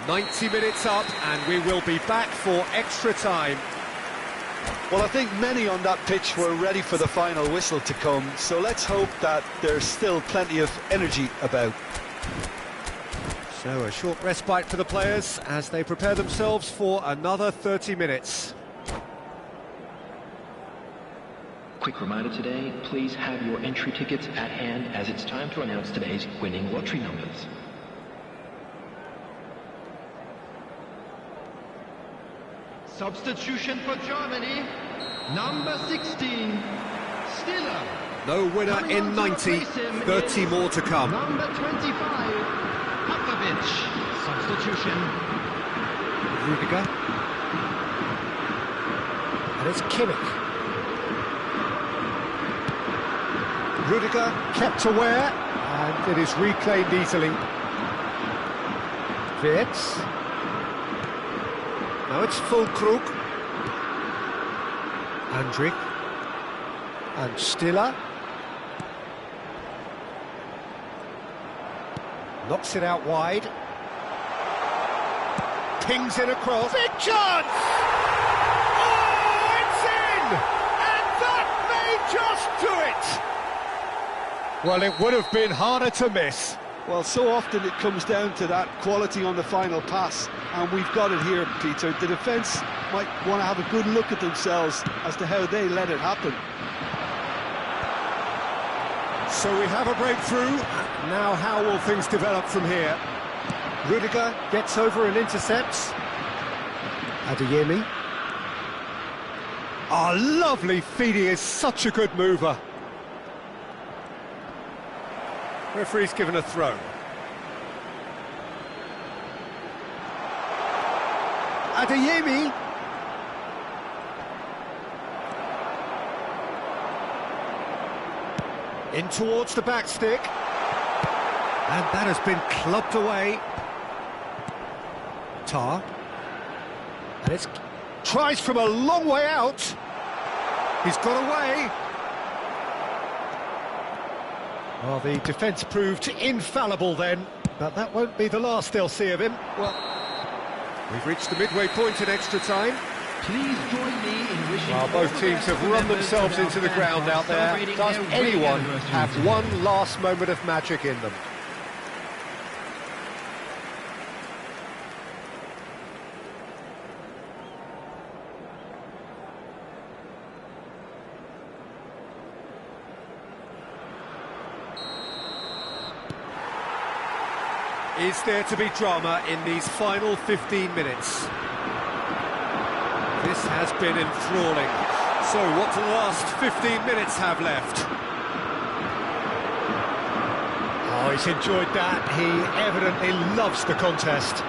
90 minutes up, and we will be back for extra time. Well, I think many on that pitch were ready for the final whistle to come, so let's hope that there's still plenty of energy about. So a short respite for the players as they prepare themselves for another 30 minutes. Quick reminder today, please have your entry tickets at hand as it's time to announce today's winning lottery numbers. Substitution for Germany, number 16, Stiller. No winner in 90, 30 more to come. Number 25, Popovic. Substitution. Rudiger. And it's Kimmich. Rudiger kept aware, and it is reclaimed easily. Viet. Now it's Fulkrug. Andrik. And Stiller. Knocks it out wide. Pings it across. Big chance! Oh, it's in! And that may just do it! Well, it would have been harder to miss. Well, so often it comes down to that quality on the final pass, and we've got it here, Peter. The defence might want to have a good look at themselves as to how they let it happen. So we have a breakthrough. Now how will things develop from here? Rudiger gets over and intercepts. Adeyemi. Oh, lovely feed. He is such a good mover. Referee's given a throw. Adeyemi. In towards the back stick. And that has been clubbed away. Tar. And it's tries from a long way out. He's got away. Well, the defence proved infallible then, but that won't be the last they'll see of him. Well, we've reached the midway point in extra time. Please join me in wishing Well, both teams have run themselves into the ground out there. Does anyone have one last moment of magic in them? Is there to be drama in these final 15 minutes? This has been enthralling. So what do the last 15 minutes have left? Oh, he's enjoyed that. He evidently loves the contest.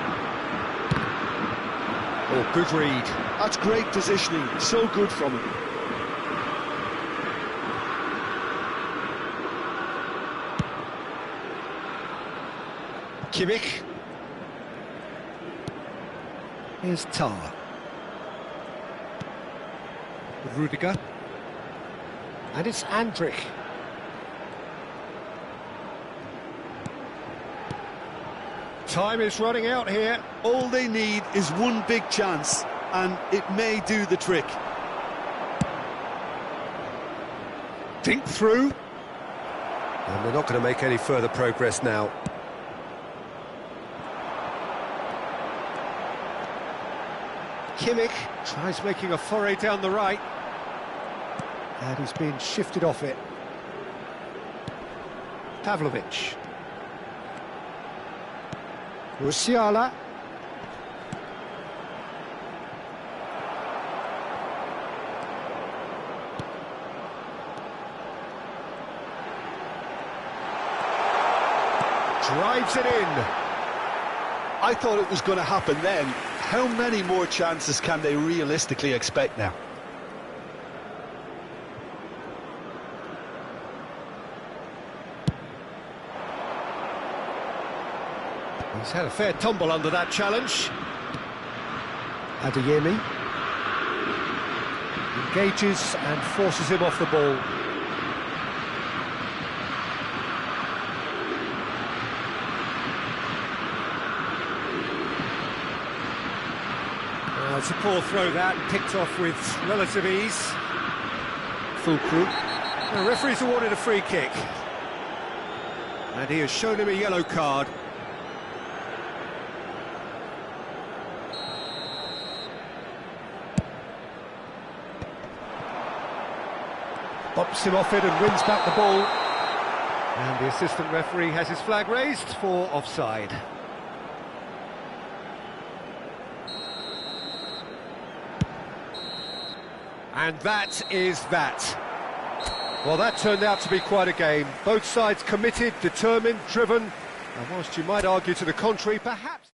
Oh, good read. That's great positioning, so good from him. Kimmich. Here's Tar. Rudiger. And it's Andrik. Time is running out here. All they need is one big chance, and it may do the trick. Dink through. And they're not going to make any further progress now. Kimmich tries making a foray down the right. And he's been shifted off it. Pavlovic. Musiala. Drives it in. I thought it was going to happen then. How many more chances can they realistically expect now? He's had a fair tumble under that challenge. Adeyemi engages and forces him off the ball. It's a poor throw that, picked off with relative ease. Fulkrug. The referee's awarded a free kick. And he has shown him a yellow card. Bumps him off it and wins back the ball. And the assistant referee has his flag raised for offside. And that is that. Well, that turned out to be quite a game. Both sides committed, determined, driven. And whilst you might argue to the contrary, perhaps...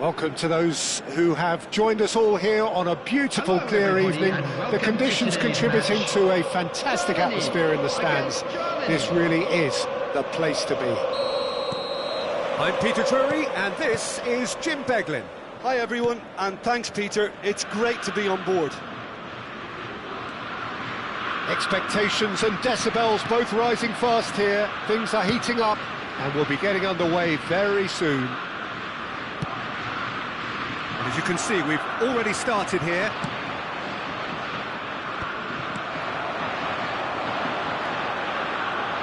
Welcome to those who have joined us all here on a beautiful, clear evening. The conditions contributing to a fantastic atmosphere in the stands. This really is the place to be. I'm Peter Drury, and this is Jim Beglin. Hi everyone, and thanks Peter. It's great to be on board. Expectations and decibels both rising fast here. Things are heating up, and we'll be getting underway very soon. As you can see, we've already started here.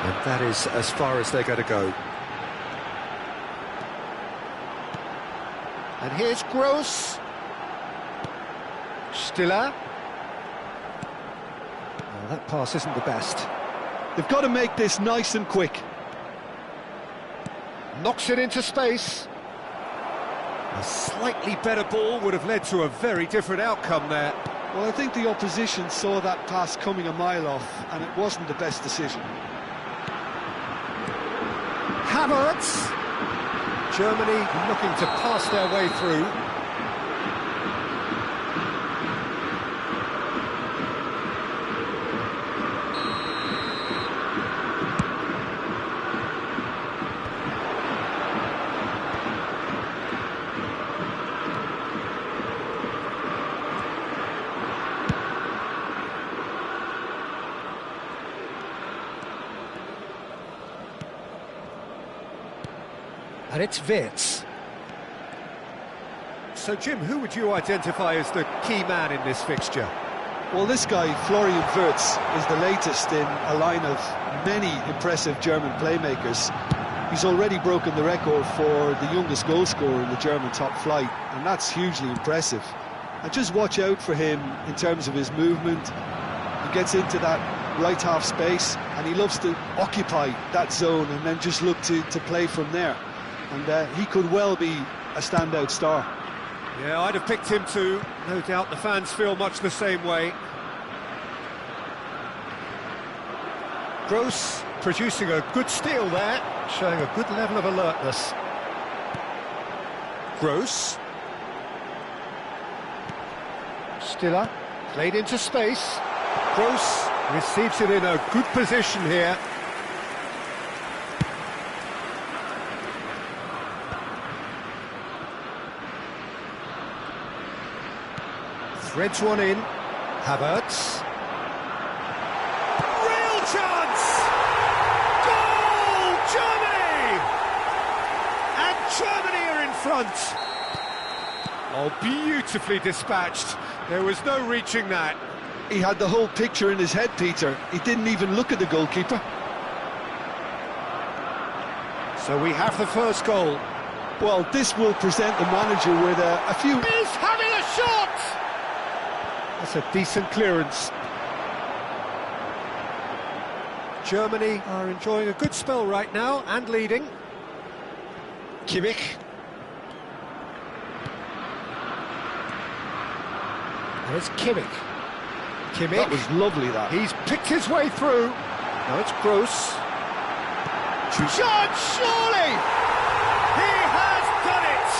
And that is as far as they're going to go. And here's Gross. Stiller. Oh, that pass isn't the best. They've got to make this nice and quick. Knocks it into space. A slightly better ball would have led to a very different outcome there. Well, I think the opposition saw that pass coming a mile off, and it wasn't the best decision. Havertz. Germany looking to pass their way through. And it's Viet. So, Jim, who would you identify as the key man in this fixture? Well, this guy, Florian Wirtz, is the latest in a line of many impressive German playmakers. He's already broken the record for the youngest goal scorer in the German top flight, and that's hugely impressive. And just watch out for him in terms of his movement. He gets into that right half space, and he loves to occupy that zone and then just look to play from there. And he could well be a standout star. Yeah, I'd have picked him too. No doubt the fans feel much the same way. Gross producing a good steal there, showing a good level of alertness. Gross. Stiller, played into space. Gross receives it in a good position here. Threads one in. Havertz. Real chance! Goal! Germany! And Germany are in front. Oh, beautifully dispatched. There was no reaching that. He had the whole picture in his head, Peter. He didn't even look at the goalkeeper. So we have the first goal. Well, this will present the manager with a few... He's having a shot! That's a decent clearance. Germany are enjoying a good spell right now and leading. Kimmich. There's Kimmich. Kimmich. That was lovely, that. He's picked his way through. Now it's Gross. Shot, surely! He has done it!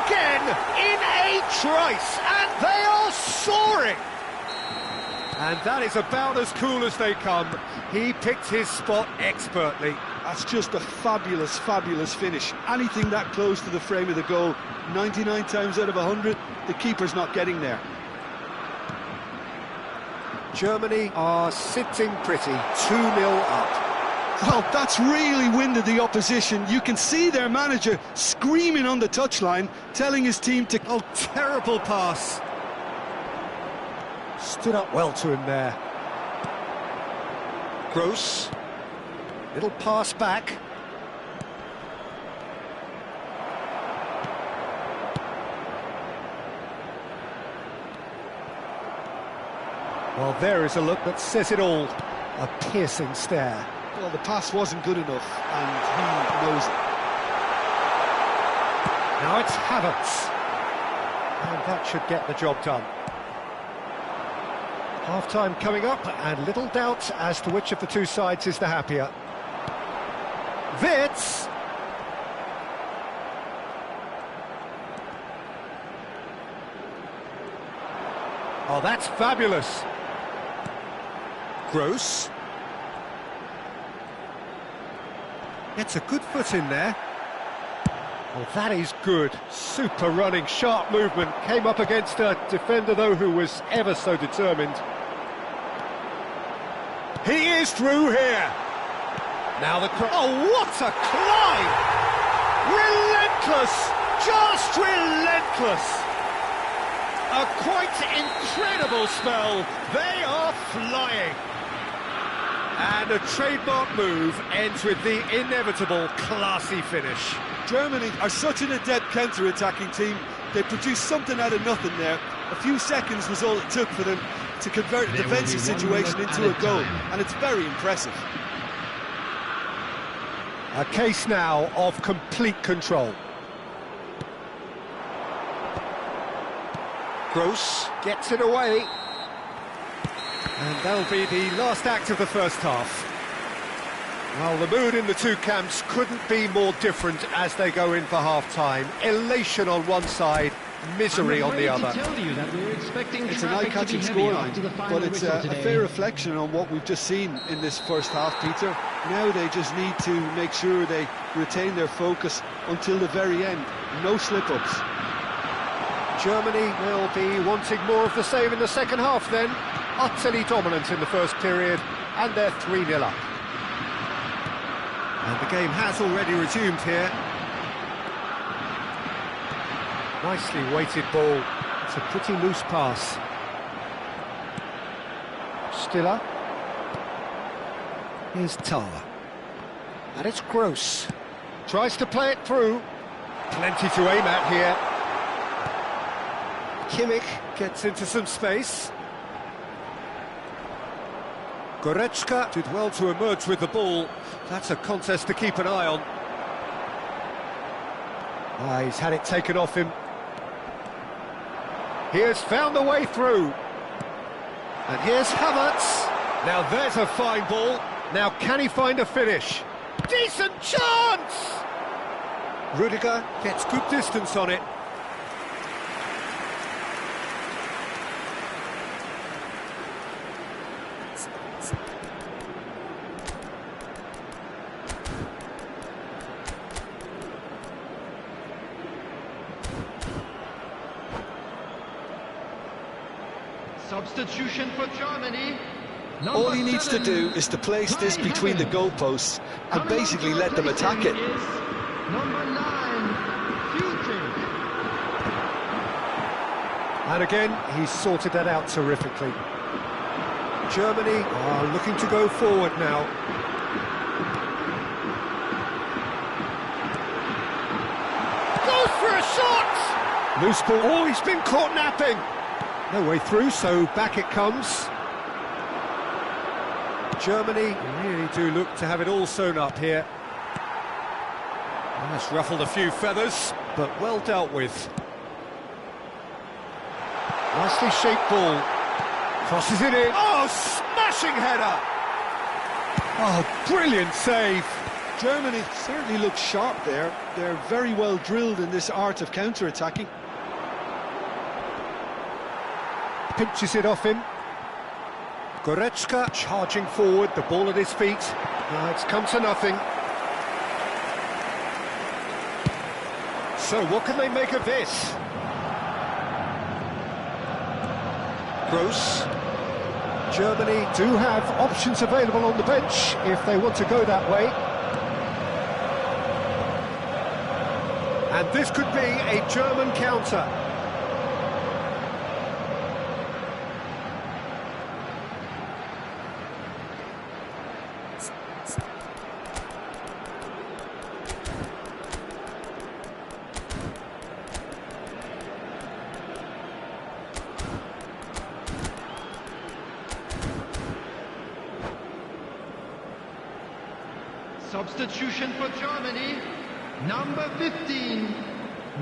Again, in a trice, and they are soaring! And that is about as cool as they come. He picked his spot expertly. That's just a fabulous, fabulous finish. Anything that close to the frame of the goal, 99 times out of 100, the keeper's not getting there. Germany are sitting pretty, 2-0 up. Well, that's really winded the opposition. You can see their manager screaming on the touchline, telling his team to... Oh, terrible pass. Stood up well to him there. Gross. Little pass back. Well, there is a look that says it all. A piercing stare. Well, the pass wasn't good enough, and he knows it. Now it's Havertz. And that should get the job done. Half-time coming up, and little doubt as to which of the two sides is the happier. Viet. Oh, that's fabulous. Gross. Gets a good foot in there. Oh, that is good. Super running, sharp movement. Came up against a defender, though, who was ever so determined. He is through here. Now the cross. Oh, what a climb! Relentless! Just relentless! A quite incredible spell. They are flying. And a trademark move ends with the inevitable classy finish. Germany are such an adept counter-attacking team. They produced something out of nothing there. A few seconds was all it took for them to convert a defensive situation into a goal, and it's very impressive. A case now of complete control. Gross gets it away. And that'll be the last act of the first half. Well, the mood in the two camps couldn't be more different as they go in for half-time. Elation on one side, misery on the other. It's an eye-catching scoreline, but it's a fair reflection on what we've just seen in this first half, Peter. Now they just need to make sure they retain their focus until the very end. No slip-ups. Germany will be wanting more of the same in the second half then. Utterly dominant in the first period, and they're 3-0 up. And the game has already resumed here. Nicely weighted ball. It's a pretty loose pass. Stiller. Here's Tar. And it's Gross. Tries to play it through. Plenty to aim at here. Kimmich gets into some space. Goretzka did well to emerge with the ball. That's a contest to keep an eye on. He's had it taken off him. He has found the way through. And here's Havertz. Now there's a fine ball. Now can he find a finish? Decent chance! Rudiger gets good distance on it. Substitution for Germany. All he needs to do is to place this between the goalposts and basically let them attack it. Number 9, Future. And again, he's sorted that out terrifically. Germany are looking to go forward now. Goes for a shot! Loose ball. Oh, he's been caught napping. No way through, so back it comes. Germany really do look to have it all sewn up here. That's ruffled a few feathers, but well dealt with. Nicely shaped ball. Crosses it in. Oh, smashing header! Oh, brilliant save. Germany certainly look sharp there. They're very well drilled in this art of counter-attacking. Pinches it off him. Goretzka charging forward, the ball at his feet. It's come to nothing. So what can they make of this? Gross. Germany do have options available on the bench if they want to go that way. And this could be a German counter. Substitution for Germany. Number 15.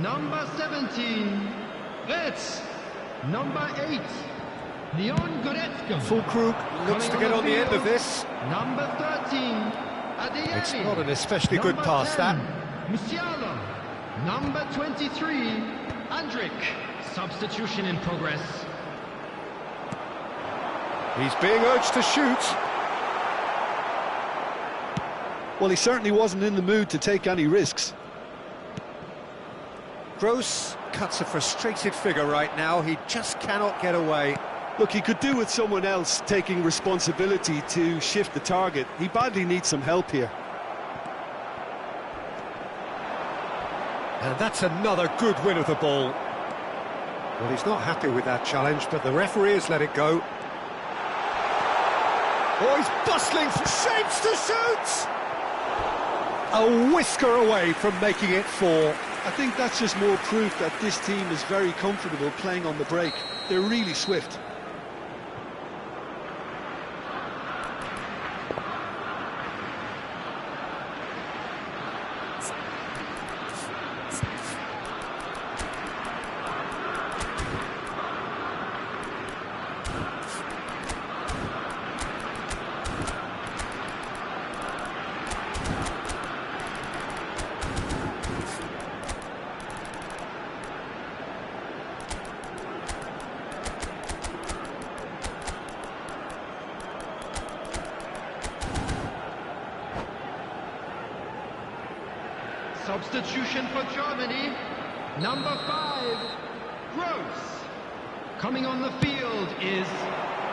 Number 17. Retz. Number 8. Leon Goretzka. Füllkrug looks to get on the end of this. Number 13. Adeyemi. It's not an especially good pass, that. Musiala. Number 23. Andrik. Substitution in progress. He's being urged to shoot. Well, he certainly wasn't in the mood to take any risks. Gross cuts a frustrated figure right now. He just cannot get away. Look, he could do with someone else taking responsibility to shift the target. He badly needs some help here. And that's another good win of the ball. Well, he's not happy with that challenge, but the referee has let it go. Oh, he's bustling for shapes to shoot! A whisker away from making it 4. I think that's just more proof that this team is very comfortable playing on the break. They're really swift. Substitution for Germany, number 5, Gross. Coming on the field is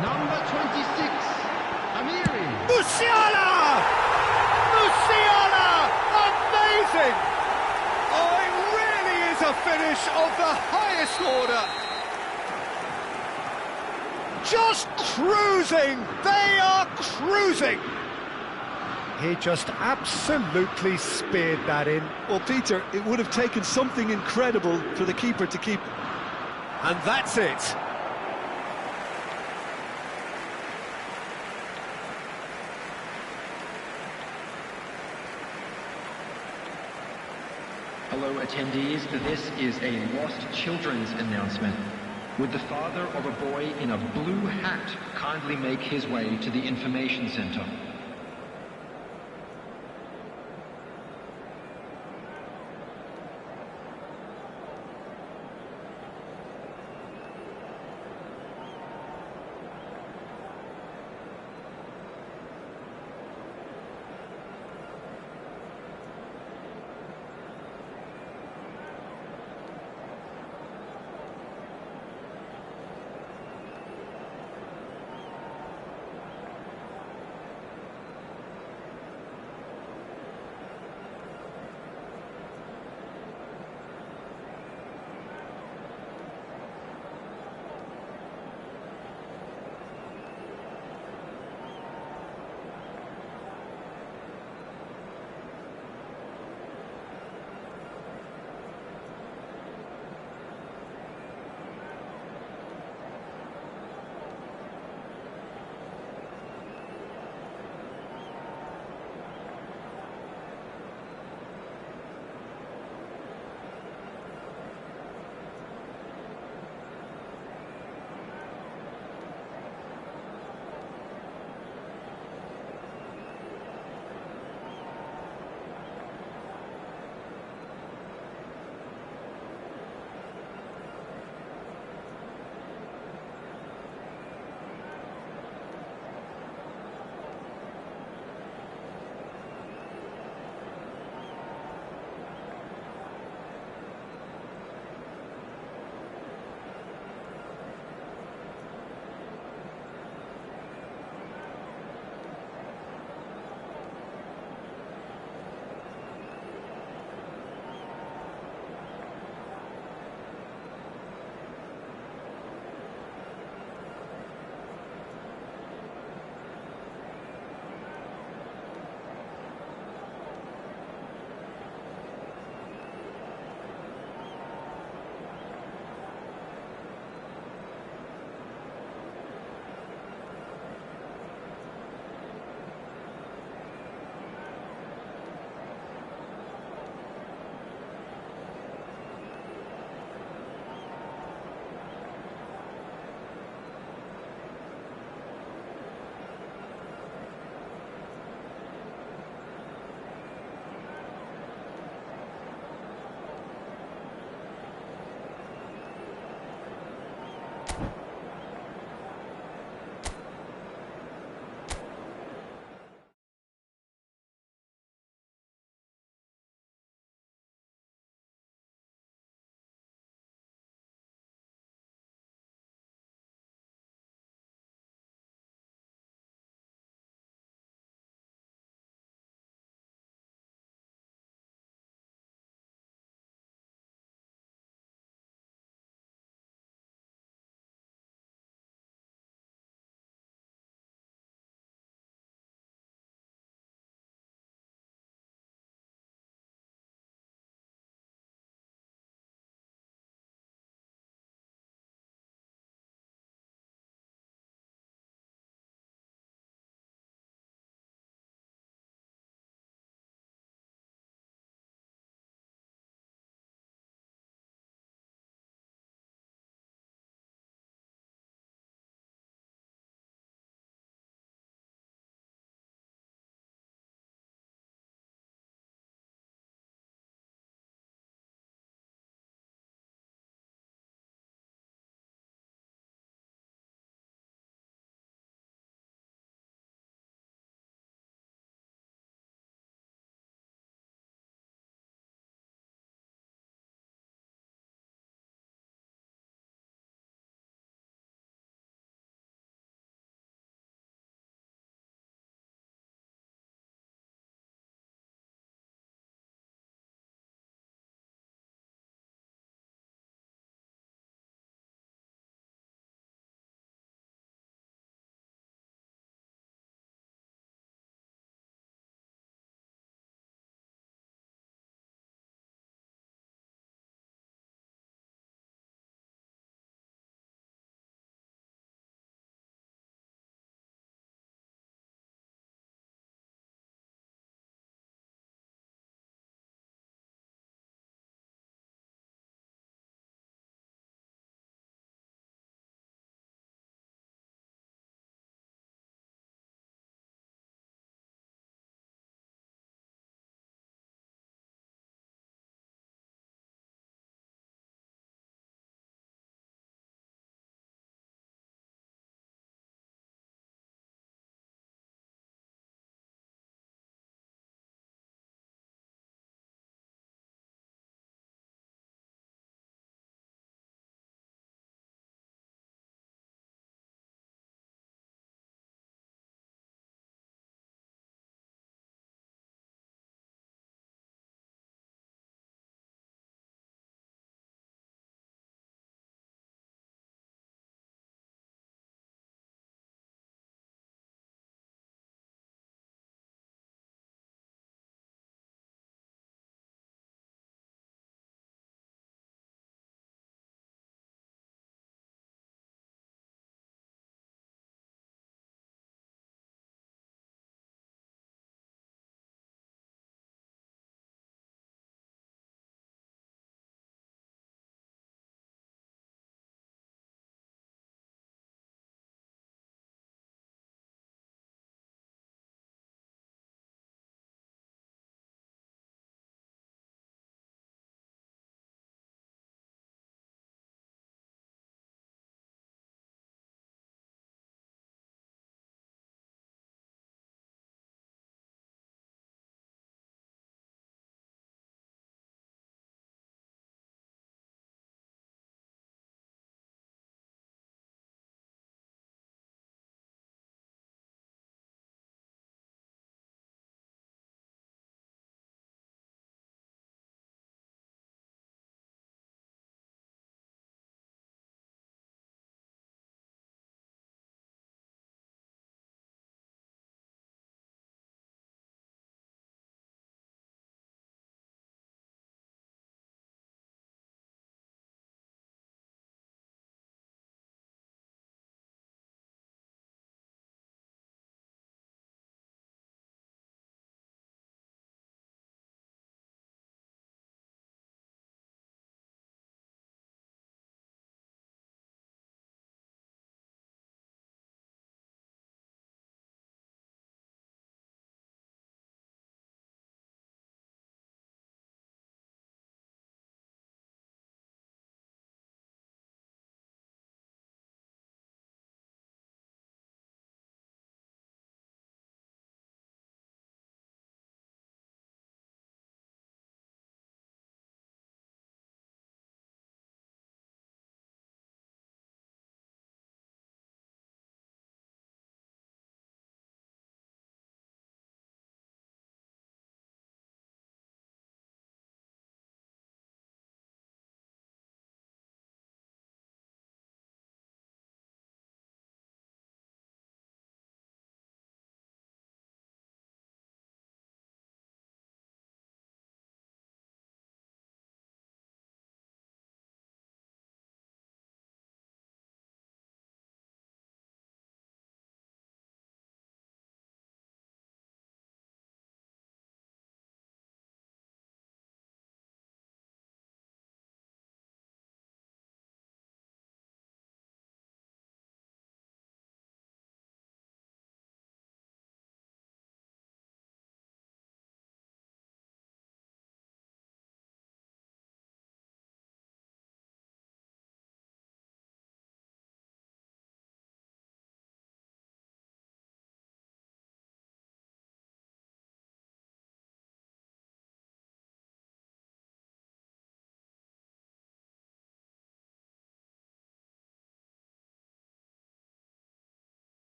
number 26, Amiri. Musiala! Musiala! Amazing! Oh, it really is a finish of the highest order. Just cruising! They are cruising! He just absolutely speared that in. Well, Peter, it would have taken something incredible for the keeper to keep. And that's it. Hello, attendees. This is a lost children's announcement. Would the father of a boy in a blue hat kindly make his way to the information center?